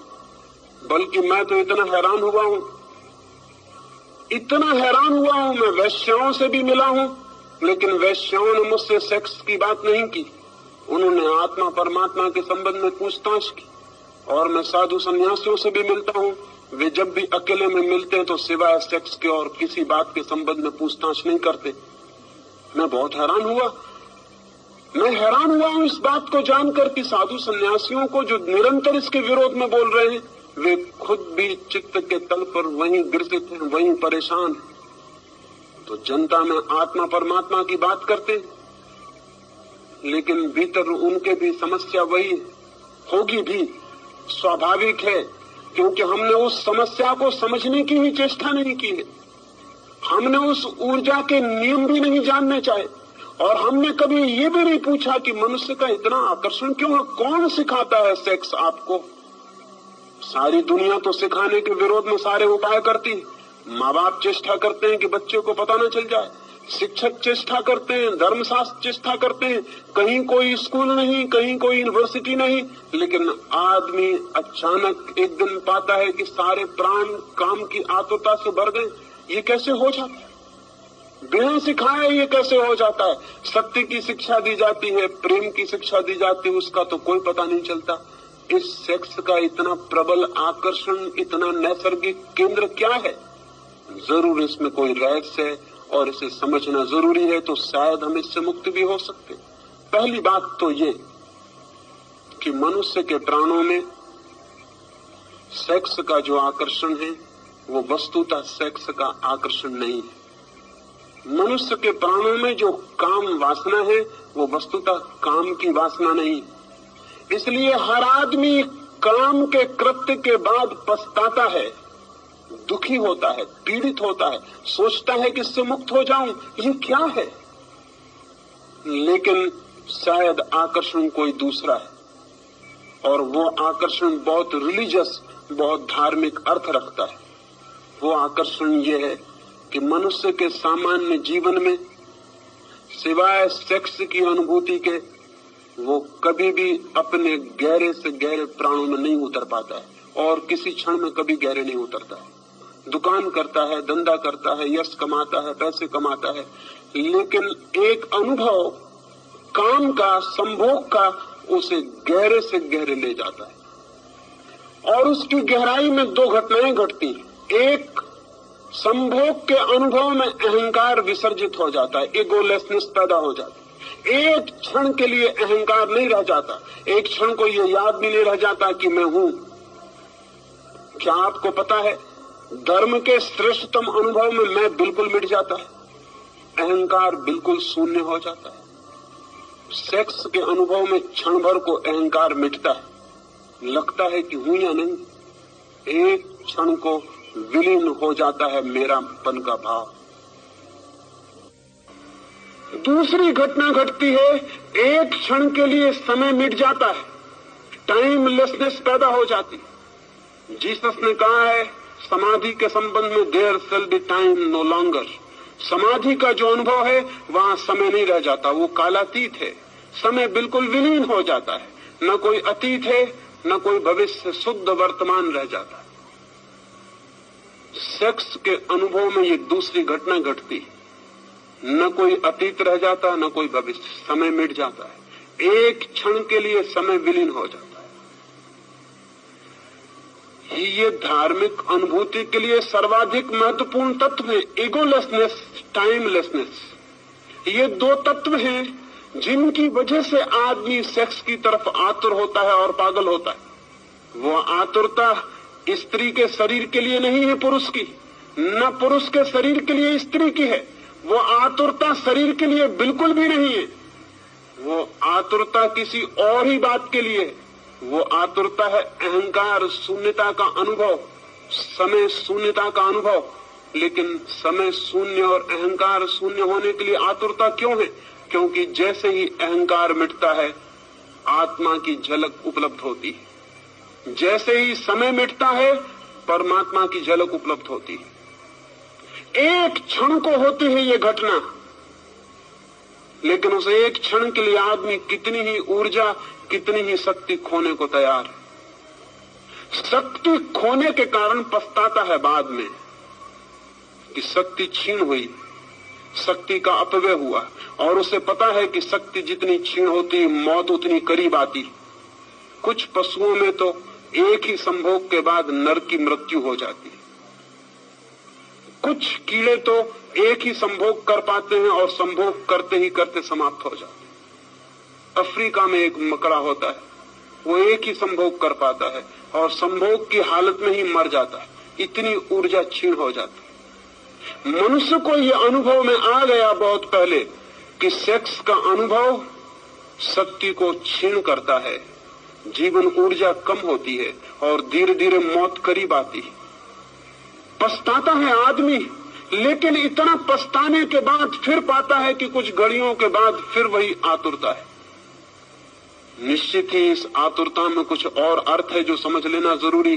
बल्कि मैं तो इतना हैरान हुआ हूं, इतना हैरान हुआ हूं, मैं वैश्याओं से भी मिला हूं, लेकिन वैश्याओं ने मुझसे सेक्स की बात नहीं की, उन्होंने आत्मा परमात्मा के संबंध में पूछताछ की। और मैं साधु सन्यासियों से भी मिलता हूं, वे जब भी अकेले में मिलते हैं तो सिवाय सेक्स के और किसी बात के संबंध में पूछताछ नहीं करते। मैं बहुत हैरान हुआ, मैं हैरान हुआ हूं इस बात को जानकर कि साधु सन्यासियों को जो निरंतर इसके विरोध में बोल रहे हैं, वे खुद भी चित्त के तल पर वहीं ग्रसित हैं, वहीं परेशान हैं। तो जनता में आत्मा परमात्मा की बात करते हैं, लेकिन भीतर उनके भी समस्या वही होगी भी, स्वाभाविक है, क्योंकि हमने उस समस्या को समझने की ही चेष्टा नहीं की है। हमने उस ऊर्जा के नियम भी नहीं जानने चाहे, और हमने कभी ये भी नहीं पूछा कि मनुष्य का इतना आकर्षण क्यों है, कौन सिखाता है सेक्स आपको? सारी दुनिया तो सिखाने के विरोध में सारे उपाय करती है। माँ बाप चेष्टा करते हैं कि बच्चे को पता न चल जाए, शिक्षक चेष्टा करते हैं, धर्मशास्त्र चेष्टा करते हैं, कहीं कोई स्कूल नहीं, कहीं कोई यूनिवर्सिटी नहीं, लेकिन आदमी अचानक एक दिन पाता है कि सारे प्राण काम की आतुरता से भर गए। ये कैसे हो जाता है? बिना सिखाए ये कैसे हो जाता है? सत्य की शिक्षा दी जाती है, प्रेम की शिक्षा दी जाती है, उसका तो कोई पता नहीं चलता। इस सेक्स का इतना प्रबल आकर्षण, इतना नैसर्गिक केंद्र क्या है? जरूर इसमें कोई रहस्य है और इसे समझना जरूरी है, तो शायद हम इससे मुक्त भी हो सकते। पहली बात तो ये कि मनुष्य के प्राणों में सेक्स का जो आकर्षण है वो वस्तुतः सेक्स का आकर्षण नहीं है। मनुष्य के प्राणों में जो काम वासना है वो वस्तुतः काम की वासना नहीं। इसलिए हर आदमी काम के कृत्य के बाद पछताता है, दुखी होता है, पीड़ित होता है, सोचता है कि इससे मुक्त हो जाऊं, ये क्या है? लेकिन शायद आकर्षण कोई दूसरा है, और वो आकर्षण बहुत रिलीजियस, बहुत धार्मिक अर्थ रखता है। वो आकर्षण ये है कि मनुष्य के सामान्य जीवन में सिवाय सेक्स की अनुभूति के वो कभी भी अपने गहरे से गहरे प्राणों में नहीं उतर पाता है, और किसी क्षण में कभी गहरे नहीं उतरता है। दुकान करता है, धंधा करता है, यश कमाता है, पैसे कमाता है, लेकिन एक अनुभव काम का, संभोग का उसे गहरे से गहरे ले जाता है। और उसकी गहराई में दो घटनाएं घटती हैं। एक, संभोग के अनुभव में अहंकार विसर्जित हो जाता है, इगोलेसनेस पैदा हो जाती है। एक क्षण के लिए अहंकार नहीं रह जाता, एक क्षण को यह याद भी नहीं रह जाता कि मैं हूं। क्या आपको पता है, धर्म के श्रेष्ठतम अनुभव में मैं बिल्कुल मिट जाता है, अहंकार बिल्कुल शून्य हो जाता है। सेक्स के अनुभव में क्षण भर को अहंकार मिटता है, लगता है कि हूं या नहीं। एक क्षण को विलीन हो जाता है मेरापन का भाव। दूसरी घटना घटती है, एक क्षण के लिए समय मिट जाता है, टाइमलेसनेस पैदा हो जाती। जीसस ने कहा है समाधि के संबंध में, there shall be time no longer. समाधि का जो अनुभव है वहां समय नहीं रह जाता, वो कालातीत है। समय बिल्कुल विलीन हो जाता है, न कोई अतीत है न कोई भविष्य, शुद्ध वर्तमान रह जाता है। सेक्स के अनुभव में ये दूसरी घटना घटती, न कोई अतीत रह जाता न कोई भविष्य, समय मिट जाता है, एक क्षण के लिए समय विलीन हो जाता है। ये धार्मिक अनुभूति के लिए सर्वाधिक महत्वपूर्ण तत्व है, ईगोलेसनेस, टाइमलेसनेस। ये दो तत्व हैं जिनकी वजह से आदमी सेक्स की तरफ आतुर होता है और पागल होता है। वो आतुरता स्त्री के शरीर के लिए नहीं है पुरुष की, न पुरुष के शरीर के लिए स्त्री की है। वो आतुरता शरीर के लिए बिल्कुल भी नहीं है, वो आतुरता किसी और ही बात के लिए। वो आतुरता है अहंकार शून्यता का अनुभव, समय शून्यता का अनुभव। लेकिन समय शून्य और अहंकार शून्य होने के लिए आतुरता क्यों है? क्योंकि जैसे ही अहंकार मिटता है आत्मा की झलक उपलब्ध होती है, जैसे ही समय मिटता है परमात्मा की झलक उपलब्ध होती है। एक क्षण को होती है ये घटना, लेकिन उस एक क्षण के लिए आदमी कितनी ही ऊर्जा, कितनी ही शक्ति खोने को तैयार है। शक्ति खोने के कारण पछताता है बाद में कि शक्ति छीन हुई, शक्ति का अपव्यय हुआ, और उसे पता है कि शक्ति जितनी छीन होती मौत उतनी करीब आती। कुछ पशुओं में तो एक ही संभोग के बाद नर की मृत्यु हो जाती है, कुछ कीड़े तो एक ही संभोग कर पाते हैं और संभोग करते ही करते समाप्त हो जाते हैं। अफ्रीका में एक मकड़ा होता है, वो एक ही संभोग कर पाता है और संभोग की हालत में ही मर जाता है, इतनी ऊर्जा छीन हो जाती है। मनुष्य को ये अनुभव में आ गया बहुत पहले कि सेक्स का अनुभव शक्ति को छीन करता है, जीवन ऊर्जा कम होती है और धीरे धीरे मौत करीब आती है। पछताता है आदमी, लेकिन इतना पछताने के बाद फिर पाता है कि कुछ घड़ियों के बाद फिर वही आतुरता है। निश्चित ही इस आतुरता में कुछ और अर्थ है जो समझ लेना जरूरी।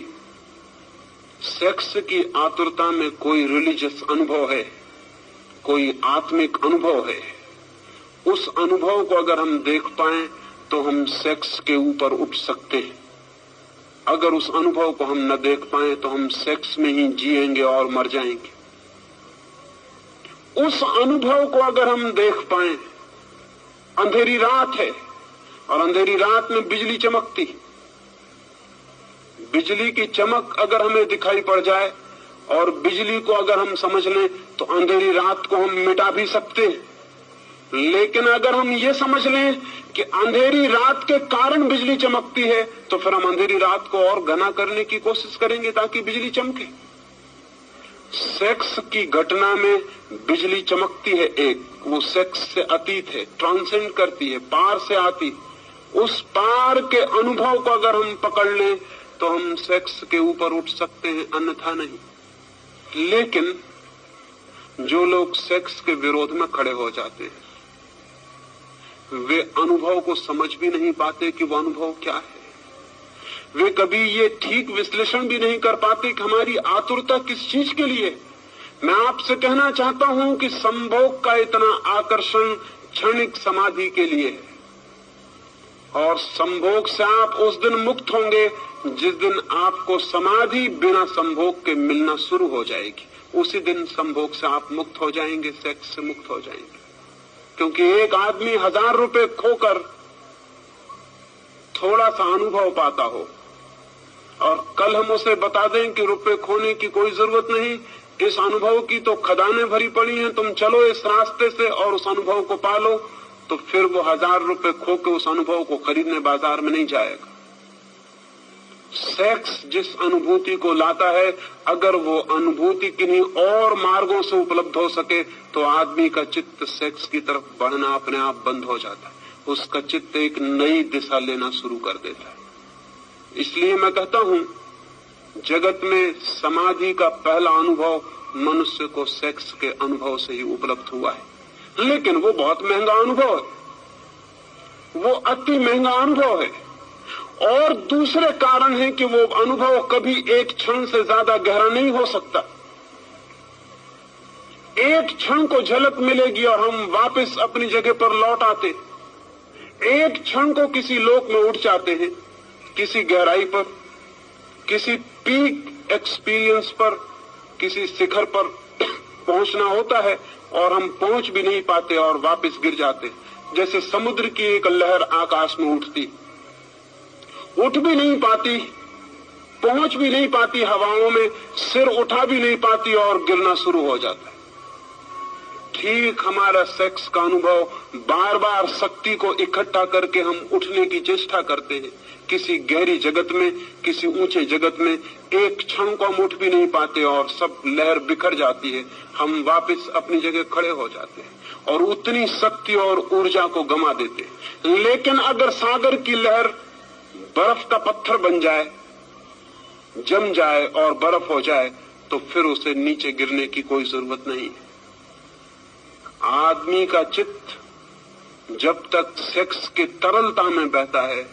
सेक्स की आतुरता में कोई रिलीजियस अनुभव है, कोई आत्मिक अनुभव है। उस अनुभव को अगर हम देख पाएं तो हम सेक्स के ऊपर उठ सकते हैं। अगर उस अनुभव को हम न देख पाएं तो हम सेक्स में ही जिएंगे और मर जाएंगे। उस अनुभव को अगर हम देख पाएं, अंधेरी रात है और अंधेरी रात में बिजली चमकती, बिजली की चमक अगर हमें दिखाई पड़ जाए और बिजली को अगर हम समझ लें तो अंधेरी रात को हम मिटा भी सकते हैं। लेकिन अगर हम ये समझ लें कि अंधेरी रात के कारण बिजली चमकती है तो फिर हम अंधेरी रात को और घना करने की कोशिश करेंगे ताकि बिजली चमके। सेक्स की घटना में बिजली चमकती है, एक वो सेक्स से अतीत है, ट्रांसेंड करती है, पार से आती। उस पार के अनुभव को अगर हम पकड़ लें तो हम सेक्स के ऊपर उठ सकते हैं, अन्यथा नहीं। लेकिन जो लोग सेक्स के विरोध में खड़े हो जाते हैं वे अनुभव को समझ भी नहीं पाते कि वो अनुभव क्या है। वे कभी ये ठीक विश्लेषण भी नहीं कर पाते कि हमारी आतुरता किस चीज के लिए। मैं आपसे कहना चाहता हूं कि संभोग का इतना आकर्षण क्षणिक समाधि के लिए है, और संभोग से आप उस दिन मुक्त होंगे जिस दिन आपको समाधि बिना संभोग के मिलना शुरू हो जाएगी। उसी दिन संभोग से आप मुक्त हो जाएंगे, सेक्स से मुक्त हो जाएंगे। क्योंकि एक आदमी 1000 रुपए खोकर थोड़ा सा अनुभव पाता हो और कल हम उसे बता दें कि रुपए खोने की कोई जरूरत नहीं, इस अनुभव की तो खदानें भरी पड़ी हैं, तुम चलो इस रास्ते से और उस अनुभव को पालो, तो फिर वो 1000 रुपए खो के उस अनुभव को खरीदने बाजार में नहीं जाएगा। सेक्स जिस अनुभूति को लाता है, अगर वो अनुभूति किन्हीं और मार्गों से उपलब्ध हो सके तो आदमी का चित्त सेक्स की तरफ बढ़ना अपने आप बंद हो जाता है, उसका चित्त एक नई दिशा लेना शुरू कर देता है। इसलिए मैं कहता हूं जगत में समाधि का पहला अनुभव मनुष्य को सेक्स के अनुभव से ही उपलब्ध हुआ है। लेकिन वो बहुत महंगा अनुभव है, वो अति महंगा अनुभव है। और दूसरे कारण है कि वो अनुभव कभी एक क्षण से ज्यादा गहरा नहीं हो सकता। एक क्षण को झलक मिलेगी और हम वापस अपनी जगह पर लौट आते। एक क्षण को किसी लोक में उठ जाते हैं, किसी गहराई पर, किसी पीक एक्सपीरियंस पर, किसी शिखर पर पहुंचना होता है और हम पहुंच भी नहीं पाते और वापस गिर जाते। जैसे समुद्र की एक लहर आकाश में उठती, उठ भी नहीं पाती, पहुंच भी नहीं पाती हवाओं में, सिर उठा भी नहीं पाती और गिरना शुरू हो जाता है। ठीक हमारा सेक्स का अनुभव, बार बार शक्ति को इकट्ठा करके हम उठने की चेष्टा करते हैं किसी गहरी जगत में, किसी ऊंचे जगत में। एक क्षण को हम उठ भी नहीं पाते और सब लहर बिखर जाती है, हम वापस अपनी जगह खड़े हो जाते हैं और उतनी शक्ति और ऊर्जा को गंवा देते हैं। लेकिन अगर सागर की लहर बर्फ का पत्थर बन जाए, जम जाए और बर्फ हो जाए, तो फिर उसे नीचे गिरने की कोई जरूरत नहीं है। आदमी का चित्त जब तक सेक्स के तरलता में बहता है,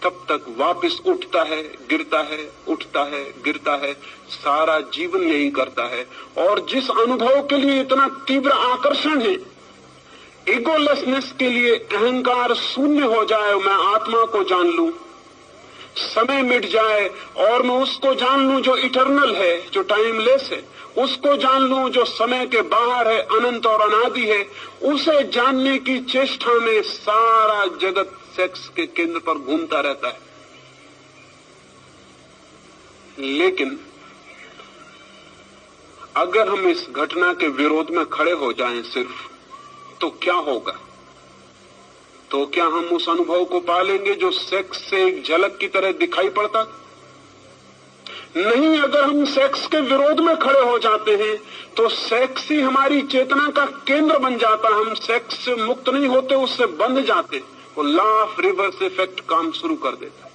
तब तक वापस उठता है, गिरता है, उठता है, गिरता है, सारा जीवन यही करता है। और जिस अनुभव के लिए इतना तीव्र आकर्षण है, ईगोलेसनेस के लिए अहंकार शून्य हो जाए, मैं आत्मा को जान लूं, समय मिट जाए और मैं उसको जान लूं जो इटर्नल है, जो टाइमलेस है, उसको जान लूं जो समय के बाहर है, अनंत और अनादि है। उसे जानने की चेष्टा में सारा जगत सेक्स के केंद्र पर घूमता रहता है। लेकिन अगर हम इस घटना के विरोध में खड़े हो जाएं सिर्फ, तो क्या होगा? तो क्या हम उस अनुभव को पालेंगे जो सेक्स से एक झलक की तरह दिखाई पड़ता? नहीं। अगर हम सेक्स के विरोध में खड़े हो जाते हैं तो सेक्स ही हमारी चेतना का केंद्र बन जाता है। हम सेक्स से मुक्त नहीं होते, उससे बंध जाते। वो लॉ ऑफ रिवर्स इफेक्ट काम शुरू कर देता है।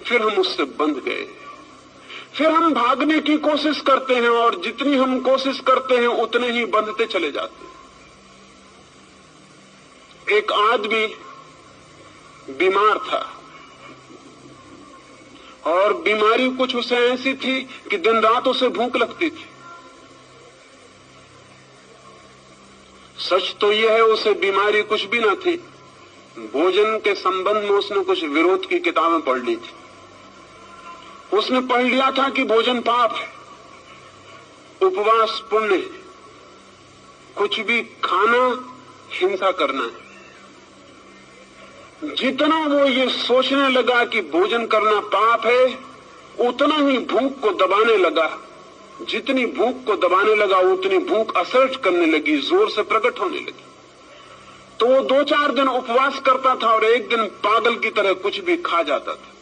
फिर हम उससे बंध गए, फिर हम भागने की कोशिश करते हैं और जितनी हम कोशिश करते हैं उतने ही बंधते चले जाते हैं। एक आदमी बीमार था और बीमारी कुछ उसे ऐसी थी कि दिन रात उसे भूख लगती थी। सच तो यह है उसे बीमारी कुछ भी न थी। भोजन के संबंध में उसने कुछ विरोध की किताबें पढ़ ली थी। उसने पढ़ लिया था कि भोजन पाप है, उपवास पुण्य है, कुछ भी खाना हिंसा करना है। जितना वो ये सोचने लगा कि भोजन करना पाप है, उतना ही भूख को दबाने लगा। जितनी भूख को दबाने लगा उतनी भूख असर्ट करने लगी, जोर से प्रकट होने लगी। तो वो 2-4 दिन उपवास करता था और एक दिन पागल की तरह कुछ भी खा जाता था।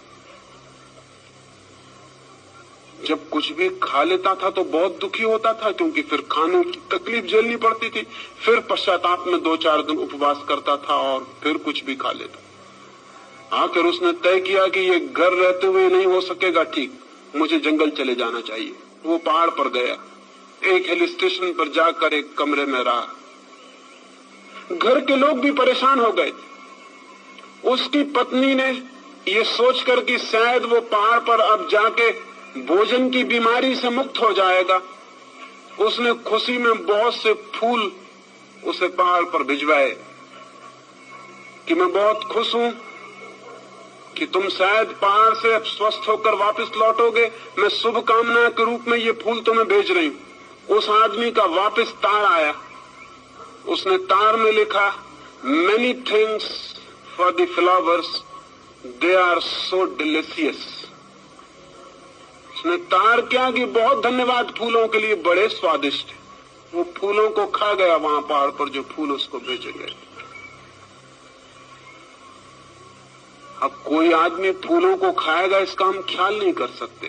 जब कुछ भी खा लेता था तो बहुत दुखी होता था, क्योंकि फिर खाने की तकलीफ झेलनी पड़ती थी। फिर पश्चाताप में 2-4 दिन उपवास करता था और फिर कुछ भी खा लेता। आखिर उसने तय किया कि ये घर रहते हुए नहीं हो सकेगा ठीक, मुझे जंगल चले जाना चाहिए। वो पहाड़ पर गया, एक हिल स्टेशन पर जाकर एक कमरे में रहा। घर के लोग भी परेशान हो गए। उसकी पत्नी ने ये सोचकर कि शायद वो पहाड़ पर अब जाके भोजन की बीमारी से मुक्त हो जाएगा, उसने खुशी में बहुत से फूल उसे पहाड़ पर भिजवाए कि मैं बहुत खुश हूं कि तुम शायद पहाड़ से अब स्वस्थ होकर वापस लौटोगे। मैं शुभकामना के रूप में ये फूल तुम्हें भेज रही हूं। उस आदमी का वापस तार आया। उसने तार में लिखा, many thanks for the flowers, they are so delicious. उसने तार किया कि बहुत धन्यवाद फूलों के लिए, बड़े स्वादिष्ट। वो फूलों को खा गया वहां पहाड़ पर जो फूल उसको भेजे गए। अब कोई आदमी फूलों को खाएगा इसका हम ख्याल नहीं कर सकते,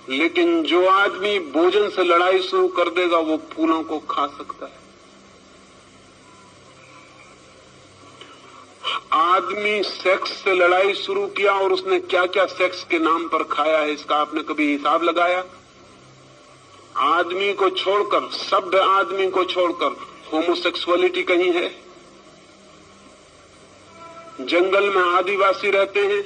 लेकिन जो आदमी भोजन से लड़ाई शुरू कर देगा वो फूलों को खा सकता है। आदमी सेक्स से लड़ाई शुरू किया और उसने क्या क्या सेक्स के नाम पर खाया है, इसका आपने कभी हिसाब लगाया? आदमी को छोड़कर, सभ्य आदमी को छोड़कर होमोसेक्सुअलिटी कहीं है? जंगल में आदिवासी रहते हैं,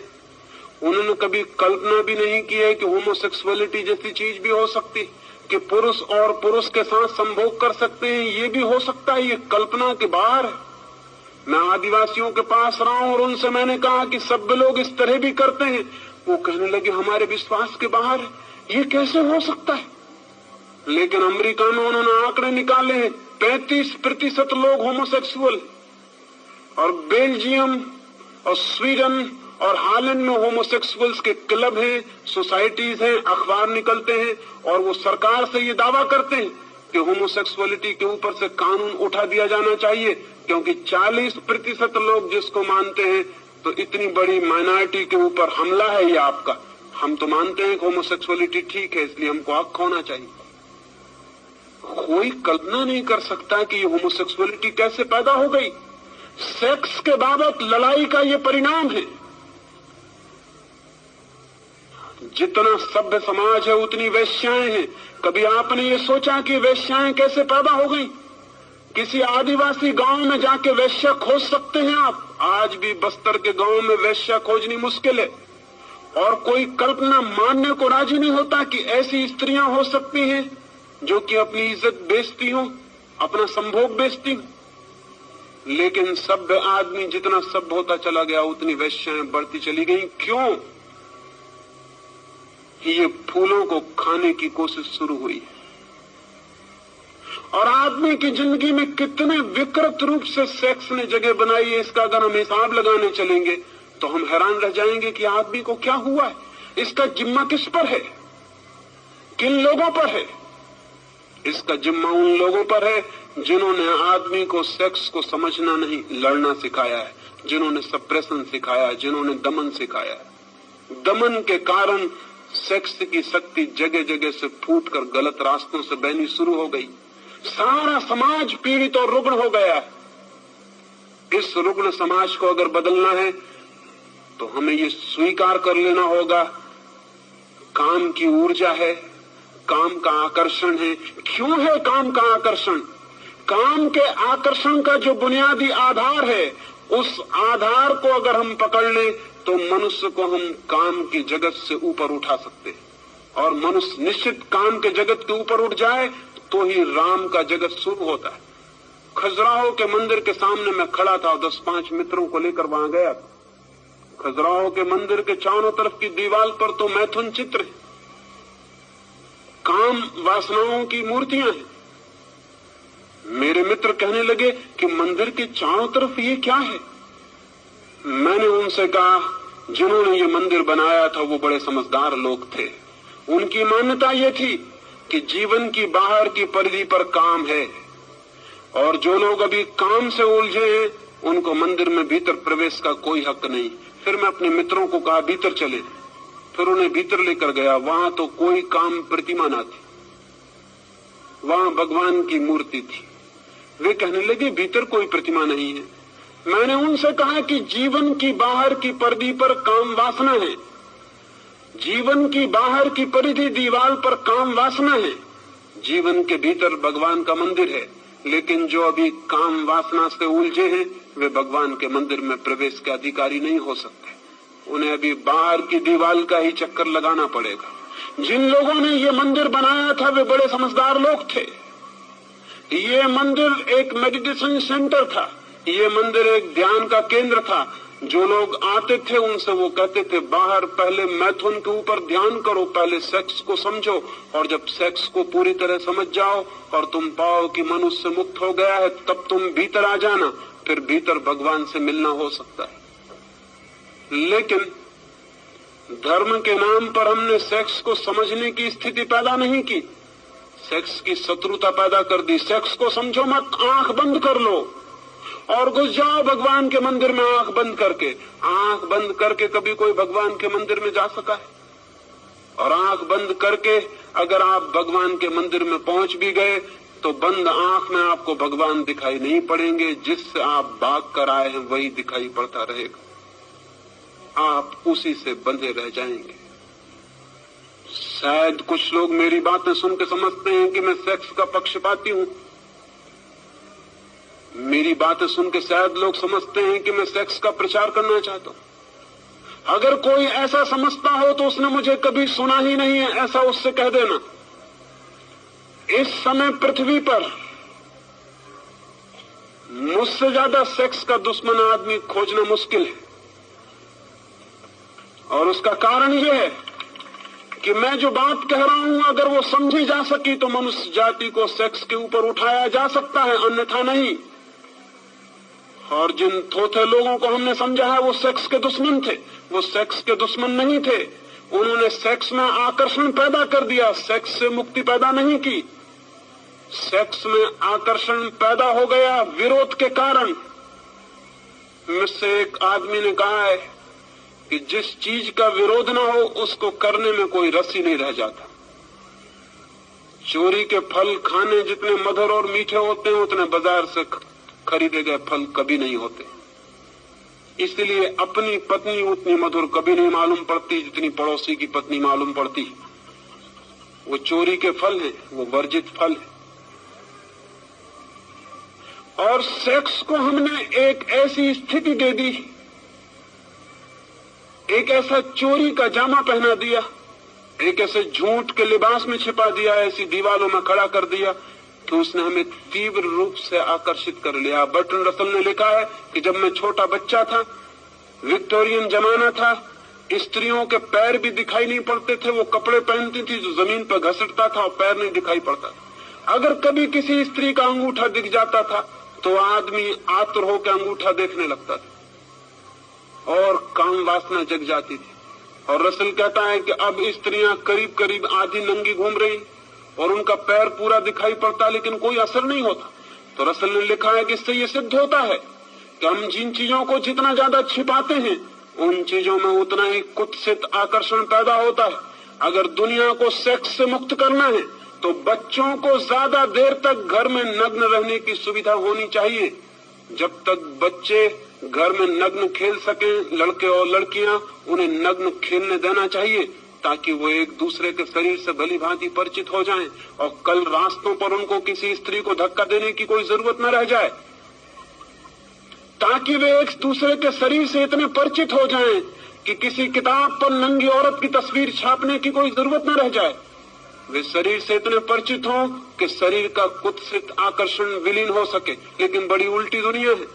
उन्होंने कभी कल्पना भी नहीं की है कि होमोसेक्सुअलिटी जैसी चीज भी हो सकती, कि पुरुष और पुरुष के साथ संभोग कर सकते हैं, ये भी हो सकता है। ये कल्पना के बाहर है। मैं आदिवासियों के पास रहा हूं और उनसे मैंने कहा कि सब लोग इस तरह भी करते हैं। वो कहने लगे हमारे विश्वास के बाहर है, ये कैसे हो सकता है? लेकिन अमेरिका में उन्होंने आंकड़े निकाले हैं, 35% लोग होमोसेक्सुअल, और बेल्जियम और स्वीडन और हालैंड में होमोसेक्सुअल्स के क्लब हैं, सोसाइटीज हैं, अखबार निकलते हैं, और वो सरकार से ये दावा करते हैं कि होमोसेक्सुअलिटी के ऊपर से कानून उठा दिया जाना चाहिए, क्योंकि 40% लोग जिसको मानते हैं, तो इतनी बड़ी माइनॉरिटी के ऊपर हमला है ये आपका। हम तो मानते हैं कि होमोसेक्सुअलिटी ठीक है, इसलिए हमको हक होना चाहिए। कोई कल्पना नहीं कर सकता कि ये होमोसेक्सुअलिटी कैसे पैदा हो गई। सेक्स के बाबत लड़ाई का ये परिणाम है। जितना सभ्य समाज है उतनी वेश्याएं हैं। कभी आपने ये सोचा कि वेश्याएं कैसे पैदा हो गई? किसी आदिवासी गांव में जाके वेश्या खोज सकते हैं आप। आज भी बस्तर के गांव में वेश्या खोजनी मुश्किल है, और कोई कल्पना मानने को राजी नहीं होता कि ऐसी स्त्रियां हो सकती हैं जो कि अपनी इज्जत बेचती हो, अपना संभोग बेचती हो। लेकिन सभ्य आदमी जितना सभ्य होता चला गया उतनी वेश्याएं बढ़ती चली गई। क्यों? ये फूलों को खाने की कोशिश शुरू हुई। और आदमी की जिंदगी में कितने विकृत रूप से सेक्स ने जगह बनाई है, इसका अगर हम हिसाब लगाने चलेंगे तो हम हैरान रह जाएंगे कि आदमी को क्या हुआ है। इसका जिम्मा किस पर है? किन लोगों पर है? इसका जिम्मा उन लोगों पर है जिन्होंने आदमी को सेक्स को समझना नहीं, लड़ना सिखाया है, जिन्होंने सप्रेशन सिखाया है, जिन्होंने दमन सिखाया है। दमन के कारण सेक्स की शक्ति जगह जगह से फूटकर गलत रास्तों से बहनी शुरू हो गई। सारा समाज पीड़ित और रुग्ण हो गया है। इस रुग्ण समाज को अगर बदलना है तो हमें ये स्वीकार कर लेना होगा, काम की ऊर्जा है, काम का आकर्षण है। क्यों है काम का आकर्षण? काम के आकर्षण का जो बुनियादी आधार है, उस आधार को अगर हम पकड़ लें तो मनुष्य को हम काम की जगत से ऊपर उठा सकते हैं। और मनुष्य निश्चित काम के जगत के ऊपर उठ जाए तो ही राम का जगत शुरू होता है। खजुराहो के मंदिर के सामने मैं खड़ा था, 10-5 मित्रों को लेकर वहां गया। खजुराहो के मंदिर के चारों तरफ की दीवार पर तो मैथुन चित्र है, काम वासनाओं की मूर्तियां हैं। मेरे मित्र कहने लगे कि मंदिर के चारों तरफ ये क्या है? मैंने उनसे कहा, जिन्होंने ये मंदिर बनाया था वो बड़े समझदार लोग थे। उनकी मान्यता ये थी कि जीवन की बाहर की परिधि पर काम है, और जो लोग अभी काम से उलझे हैं उनको मंदिर में भीतर प्रवेश का कोई हक नहीं। फिर मैं अपने मित्रों को कहा भीतर चले, फिर उन्हें भीतर लेकर गया। वहां तो कोई काम प्रतिमा ना थी, वहां भगवान की मूर्ति थी। वे कहने लगे भीतर कोई प्रतिमा नहीं है। मैंने उनसे कहा कि जीवन की बाहर की परिधि पर काम वासना है, जीवन की बाहर की परिधि दीवार पर काम वासना है, जीवन के भीतर भगवान का मंदिर है। लेकिन जो अभी काम वासना से उलझे हैं वे भगवान के मंदिर में प्रवेश के अधिकारी नहीं हो सकते। उन्हें अभी बाहर की दीवार का ही चक्कर लगाना पड़ेगा। जिन लोगों ने ये मंदिर बनाया था वे बड़े समझदार लोग थे। ये मंदिर एक मेडिटेशन सेंटर था, ये मंदिर एक ध्यान का केंद्र था। जो लोग आते थे उनसे वो कहते थे बाहर पहले मैथुन के ऊपर ध्यान करो, पहले सेक्स को समझो, और जब सेक्स को पूरी तरह समझ जाओ और तुम पाओ कि मनुष्य मुक्त हो गया है तब तुम भीतर आ जाना, फिर भीतर भगवान से मिलना हो सकता है। लेकिन धर्म के नाम पर हमने सेक्स को समझने की स्थिति पैदा नहीं की, सेक्स की शत्रुता पैदा कर दी। सेक्स को समझो मत, आंख बंद कर लो और घुस जाओ भगवान के मंदिर में आंख बंद करके। आंख बंद करके कभी कोई भगवान के मंदिर में जा सका है? और आंख बंद करके अगर आप भगवान के मंदिर में पहुंच भी गए तो बंद आंख में आपको भगवान दिखाई नहीं पड़ेंगे। जिससे आप भाग कर आए हैं वही दिखाई पड़ता रहेगा, आप उसी से बंधे रह जाएंगे। शायद कुछ लोग मेरी बातें सुन के समझते हैं कि मैं सेक्स का पक्षपाती हूं। मेरी बातें सुन के शायद लोग समझते हैं कि मैं सेक्स का प्रचार करना चाहता हूं। अगर कोई ऐसा समझता हो तो उसने मुझे कभी सुना ही नहीं है, ऐसा उससे कह देना। इस समय पृथ्वी पर मुझसे ज्यादा सेक्स का दुश्मन आदमी खोजना मुश्किल है, और उसका कारण यह है कि मैं जो बात कह रहा हूं अगर वो समझी जा सकी तो मनुष्य जाति को सेक्स के ऊपर उठाया जा सकता है, अन्यथा नहीं। और जिन थोथे लोगों को हमने समझा है वो सेक्स के दुश्मन थे, वो सेक्स के दुश्मन नहीं थे। उन्होंने सेक्स में आकर्षण पैदा कर दिया, सेक्स से मुक्ति पैदा नहीं की। सेक्स में आकर्षण पैदा हो गया विरोध के कारण। मुझसे एक आदमी ने कहा है कि जिस चीज का विरोध ना हो उसको करने में कोई रस ही नहीं रह जाता। चोरी के फल खाने जितने मधुर और मीठे होते हैं उतने बाजार से खरीदे गए फल कभी नहीं होते। इसलिए अपनी पत्नी उतनी मधुर कभी नहीं मालूम पड़ती जितनी पड़ोसी की पत्नी मालूम पड़ती। वो चोरी के फल हैं, वो वर्जित फल है। और सेक्स को हमने एक ऐसी स्थिति दे दी, एक ऐसा चोरी का जामा पहना दिया, एक ऐसे झूठ के लिबास में छिपा दिया, ऐसी दीवारों में खड़ा कर दिया कि उसने हमें तीव्र रूप से आकर्षित कर लिया। बर्ट्रैंड रसल ने लिखा है कि जब मैं छोटा बच्चा था, विक्टोरियन जमाना था, स्त्रियों के पैर भी दिखाई नहीं पड़ते थे। वो कपड़े पहनती थी जो जमीन पर घसटता था और पैर नहीं दिखाई पड़ता था। अगर कभी किसी स्त्री का अंगूठा दिख जाता था तो आदमी आतुर होकर अंगूठा देखने लगता था और काम वासना जग जाती थी। और रसल कहता है कि अब स्त्रियां करीब करीब आधी नंगी घूम रही और उनका पैर पूरा दिखाई पड़ता लेकिन कोई असर नहीं होता। तो रसल ने लिखा है कि इससे ये सिद्ध होता है कि हम जिन चीजों को जितना ज्यादा छिपाते हैं उन चीजों में उतना ही कुत्सित आकर्षण पैदा होता है। अगर दुनिया को सेक्स से मुक्त करना है तो बच्चों को ज्यादा देर तक घर में नग्न रहने की सुविधा होनी चाहिए। जब तक बच्चे घर में नग्न खेल सकें, लड़के और लड़कियां, उन्हें नग्न खेलने देना चाहिए ताकि वो एक दूसरे के शरीर से भली भांति परिचित हो जाएं और कल रास्तों पर उनको किसी स्त्री को धक्का देने की कोई जरूरत न रह जाए, ताकि वे एक दूसरे के शरीर से इतने परिचित हो जाएं कि किसी किताब पर नंगी औरत की तस्वीर छापने की कोई जरूरत न रह जाए। वे शरीर से इतने परिचित हों कि शरीर का कुत्सित आकर्षण विलीन हो सके। लेकिन बड़ी उल्टी दुनिया है।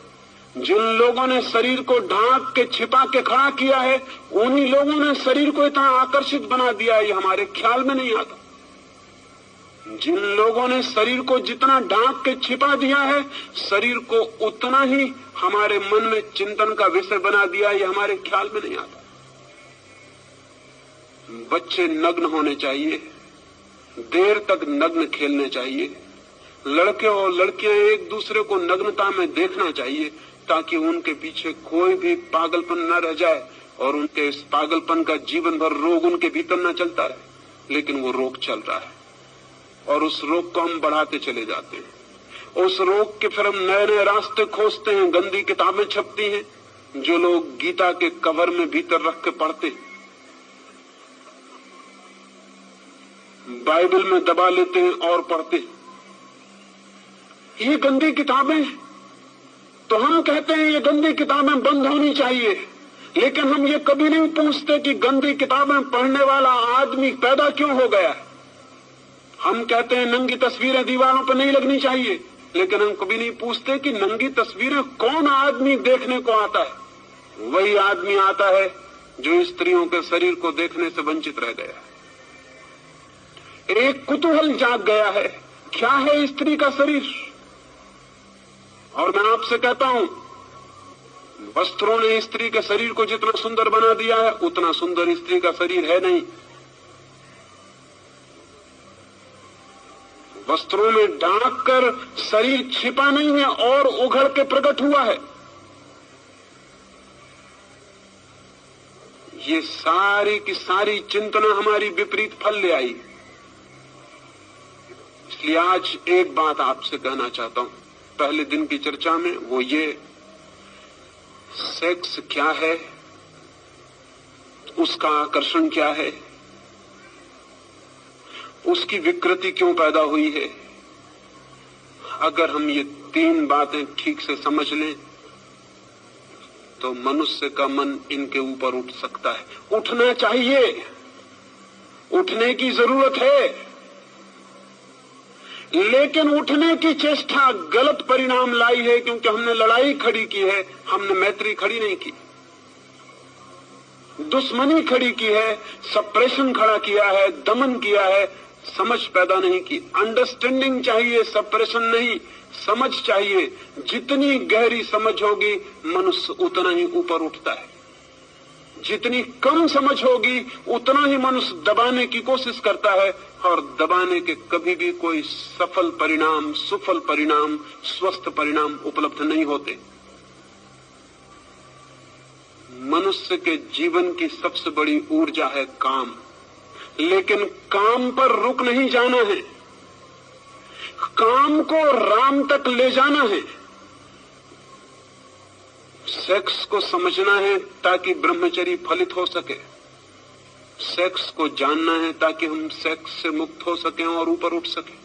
जिन लोगों ने शरीर को ढांक के छिपा के खड़ा किया है उन्हीं लोगों ने शरीर को इतना आकर्षित बना दिया है, ये हमारे ख्याल में नहीं आता। जिन लोगों ने शरीर को जितना ढांक के छिपा दिया है शरीर को उतना ही हमारे मन में चिंतन का विषय बना दिया, ये हमारे ख्याल में नहीं आता। बच्चे नग्न होने चाहिए, देर तक नग्न खेलने चाहिए। लड़के और लड़कियां एक दूसरे को नग्नता में देखना चाहिए ताकि उनके पीछे कोई भी पागलपन न रह जाए और उनके इस पागलपन का जीवन भर रोग उनके भीतर न चलता रहे। लेकिन वो रोग चल रहा है और उस रोग को हम बढ़ाते चले जाते हैं। उस रोग के फिर हम नए नए रास्ते खोजते हैं। गंदी किताबें छपती हैं जो लोग गीता के कवर में भीतर रख के पढ़ते, बाइबल में दबा लेते हैं और पढ़ते। ये गंदी किताबें, तो हम कहते हैं ये गंदी किताबें बंद होनी चाहिए, लेकिन हम ये कभी नहीं पूछते कि गंदी किताबें पढ़ने वाला आदमी पैदा क्यों हो गया। हम कहते हैं नंगी तस्वीरें दीवारों पर नहीं लगनी चाहिए, लेकिन हम कभी नहीं पूछते कि नंगी तस्वीरें कौन आदमी देखने को आता है। वही आदमी आता है जो स्त्रियों के शरीर को देखने से वंचित रह गया। एक कुतूहल जाग गया है, क्या है स्त्री का शरीर। और मैं आपसे कहता हूं, वस्त्रों ने स्त्री के शरीर को जितना सुंदर बना दिया है उतना सुंदर स्त्री का शरीर है नहीं। वस्त्रों में ढांक कर शरीर छिपा नहीं है और उघड़ के प्रकट हुआ है। ये सारी की सारी चिंतना हमारी विपरीत फल ले आई। इसलिए आज एक बात आपसे कहना चाहता हूं पहले दिन की चर्चा में, वो ये, सेक्स क्या है, उसका आकर्षण क्या है, उसकी विकृति क्यों पैदा हुई है। अगर हम ये 3 बातें ठीक से समझ लें तो मनुष्य का मन इनके ऊपर उठ सकता है। उठना चाहिए, उठने की जरूरत है, लेकिन उठने की चेष्टा गलत परिणाम लाई है, क्योंकि हमने लड़ाई खड़ी की है, हमने मैत्री खड़ी नहीं की। दुश्मनी खड़ी की है, सप्रेशन खड़ा किया है, दमन किया है, समझ पैदा नहीं की। अंडरस्टैंडिंग चाहिए, सप्रेशन नहीं, समझ चाहिए। जितनी गहरी समझ होगी मनुष्य उतना ही ऊपर उठता है, जितनी कम समझ होगी उतना ही मनुष्य दबाने की कोशिश करता है, और दबाने के कभी भी कोई सफल परिणाम, सुफल परिणाम, स्वस्थ परिणाम उपलब्ध नहीं होते। मनुष्य के जीवन की सबसे बड़ी ऊर्जा है काम, लेकिन काम पर रुक नहीं जाना है, काम को राम तक ले जाना है। सेक्स को समझना है ताकि ब्रह्मचर्य फलित हो सके, सेक्स को जानना है ताकि हम सेक्स से मुक्त हो सकें और ऊपर उठ सकें।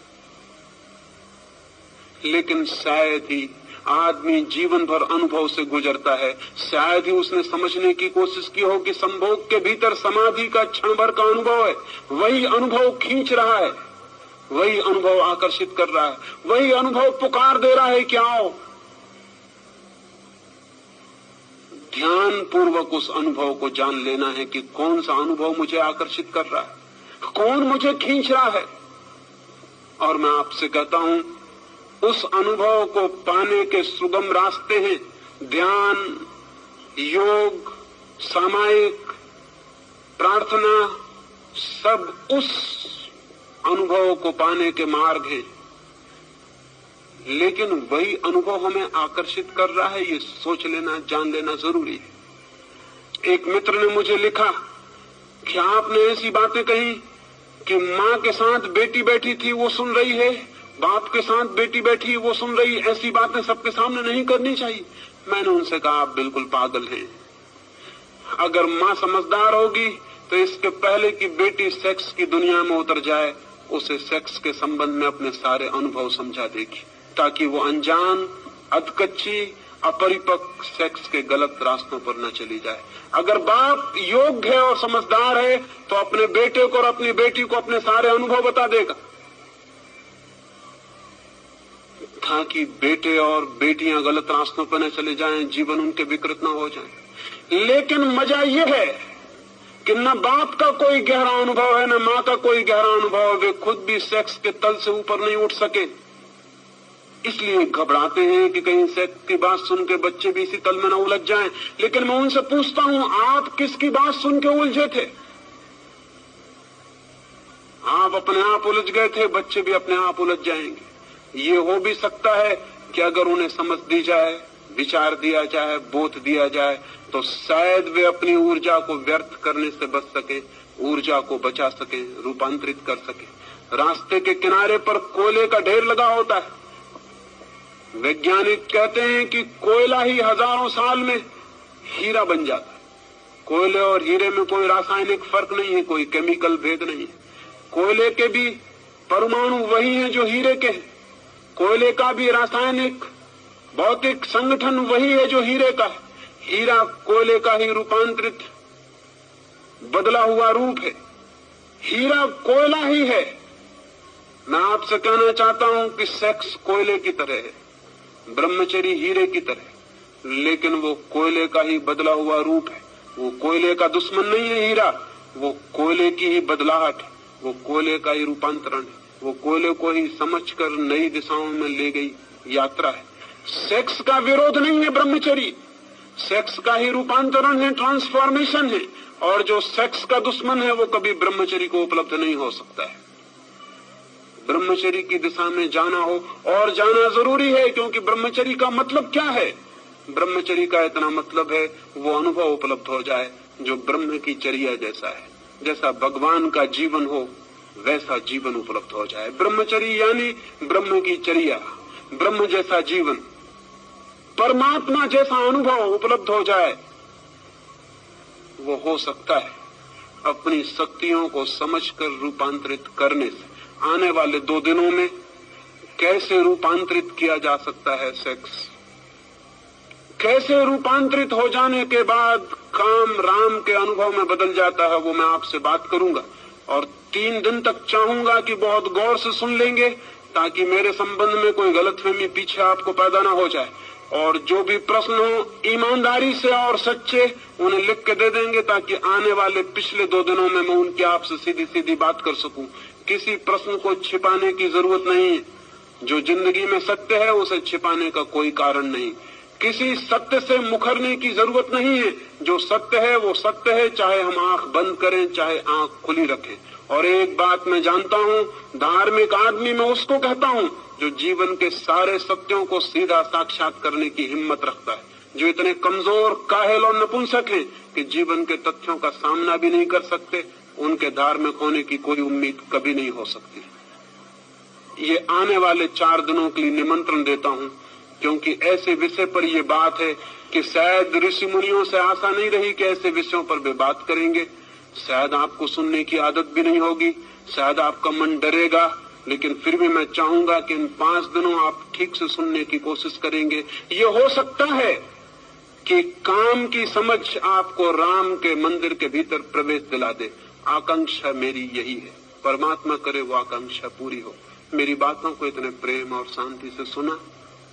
लेकिन शायद ही आदमी जीवन भर अनुभव से गुजरता है, शायद ही उसने समझने की कोशिश की हो कि संभोग के भीतर समाधि का क्षण भर का अनुभव है, वही अनुभव खींच रहा है, वही अनुभव आकर्षित कर रहा है, वही अनुभव पुकार दे रहा है कि आओ। ध्यान पूर्वक उस अनुभव को जान लेना है कि कौन सा अनुभव मुझे आकर्षित कर रहा है, कौन मुझे खींच रहा है। और मैं आपसे कहता हूं, उस अनुभव को पाने के सुगम रास्ते हैं ध्यान, योग, सामायिक, प्रार्थना, सब उस अनुभव को पाने के मार्ग हैं। लेकिन वही अनुभव हमें आकर्षित कर रहा है, ये सोच लेना, जान लेना जरूरी है। एक मित्र ने मुझे लिखा कि आपने ऐसी बातें कही कि माँ के साथ बेटी बैठी थी वो सुन रही है, बाप के साथ बेटी बैठी वो सुन रही, ऐसी बातें सबके सामने नहीं करनी चाहिए। मैंने उनसे कहा आप बिल्कुल पागल हैं। अगर माँ समझदार होगी तो इसके पहले कि बेटी सेक्स की दुनिया में उतर जाए, उसे सेक्स के संबंध में अपने सारे अनुभव समझा देगी, ताकि वो अनजान, अधकच्ची, अपरिपक्व सेक्स के गलत रास्तों पर न चली जाए। अगर बाप योग्य है और समझदार है तो अपने बेटे को और अपनी बेटी को अपने सारे अनुभव बता देगा, ताकि बेटे और बेटियां गलत रास्तों पर न चले जाएं, जीवन उनके विकृत न हो जाए। लेकिन मजा यह है कि न बाप का कोई गहरा अनुभव है, न माँ का कोई गहरा अनुभव है, वे खुद भी सेक्स के तल से ऊपर नहीं उठ सके, इसलिए घबराते हैं कि कहीं सेक्स की बात सुन के बच्चे भी इसी तल में न उलझ जाएं। लेकिन मैं उनसे पूछता हूं, आप किसकी बात सुन के उलझे थे? आप अपने आप उलझ गए थे, बच्चे भी अपने आप उलझ जाएंगे। ये हो भी सकता है कि अगर उन्हें समझ दी जाए, विचार दिया जाए, बोध दिया जाए, तो शायद वे अपनी ऊर्जा को व्यर्थ करने से बच सके, ऊर्जा को बचा सके, रूपांतरित कर सके। रास्ते के किनारे पर कोयले का ढेर लगा होता है। वैज्ञानिक कहते हैं कि कोयला ही हजारों साल में हीरा बन जाता है। कोयले और हीरे में कोई रासायनिक फर्क नहीं है, कोई केमिकल भेद नहीं है। कोयले के भी परमाणु वही हैं जो हीरे के हैं, कोयले का भी रासायनिक भौतिक संगठन वही है जो हीरे का है। हीरा कोयले का ही रूपांतरित बदला हुआ रूप है, हीरा कोयला ही है। मैं आपसे कहना चाहता हूं कि सेक्स कोयले की तरह है, ब्रह्मचर्य हीरे की तरह, लेकिन वो कोयले का ही बदला हुआ रूप है। वो कोयले का दुश्मन नहीं है हीरा, वो कोयले की ही बदलाहट है, वो कोयले का ही रूपांतरण है, वो कोयले को ही समझकर नई दिशाओं में ले गई यात्रा है। सेक्स का विरोध नहीं है ब्रह्मचर्य, सेक्स का ही रूपांतरण है, ट्रांसफॉर्मेशन है। और जो सेक्स का दुश्मन है वो कभी ब्रह्मचर्य को उपलब्ध नहीं हो सकता है। ब्रह्मचर्य की दिशा में जाना हो, और जाना जरूरी है, क्योंकि ब्रह्मचर्य का मतलब क्या है? ब्रह्मचर्य का इतना मतलब है वो अनुभव उपलब्ध हो जाए जो ब्रह्म की चर्या जैसा है, जैसा भगवान का जीवन हो वैसा जीवन उपलब्ध हो जाए। ब्रह्मचर्य यानी ब्रह्म की चर्या, ब्रह्म जैसा जीवन, परमात्मा जैसा अनुभव उपलब्ध हो जाए। वो हो सकता है अपनी शक्तियों को समझकर रूपांतरित करने से। आने वाले 2 दिनों में कैसे रूपांतरित किया जा सकता है सेक्स, कैसे रूपांतरित हो जाने के बाद काम राम के अनुभव में बदल जाता है, वो मैं आपसे बात करूंगा। और 3 दिन तक चाहूंगा कि बहुत गौर से सुन लेंगे, ताकि मेरे संबंध में कोई गलतफहमी पीछे आपको पैदा ना हो जाए। और जो भी प्रश्न हो ईमानदारी से और सच्चे उन्हें लिख के दे देंगे, ताकि आने वाले पिछले 2 दिनों में मैं उनकी आपसे सीधी सीधी बात कर सकूं। किसी प्रश्न को छिपाने की जरूरत नहीं है। जो जिंदगी में सत्य है उसे छिपाने का कोई कारण नहीं। किसी सत्य से मुखरने की जरूरत नहीं है। जो सत्य है वो सत्य है, चाहे हम आंख बंद करें चाहे आंख खुली रखें। और एक बात मैं जानता हूं, धार्मिक आदमी मैं उसको कहता हूं जो जीवन के सारे सत्यों को सीधा साक्षात करने की हिम्मत रखता है। जो इतने कमजोर, काहिल और नपुंसक हैं कि जीवन के तथ्यों का सामना भी नहीं कर सकते, उनके धार्मिक होने की कोई उम्मीद कभी नहीं हो सकती। ये आने वाले 4 दिनों के लिए निमंत्रण देता हूं, क्योंकि ऐसे विषय पर यह बात है कि शायद ऋषि मुनियों से आशा नहीं रही कि ऐसे विषयों पर वे बात करेंगे। शायद आपको सुनने की आदत भी नहीं होगी, शायद आपका मन डरेगा, लेकिन फिर भी मैं चाहूंगा कि इन 5 दिनों आप ठीक से सुनने की कोशिश करेंगे। ये हो सकता है कि काम की समझ आपको राम के मंदिर के भीतर प्रवेश दिला दे। आकांक्षा मेरी यही है, परमात्मा करे वो आकांक्षा पूरी हो। मेरी बातों को इतने प्रेम और शांति से सुना,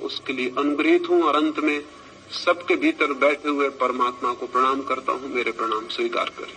उसके लिए अनुग्रहित हूं। और अंत में सबके भीतर बैठे हुए परमात्मा को प्रणाम करता हूं। मेरे प्रणाम स्वीकार करें।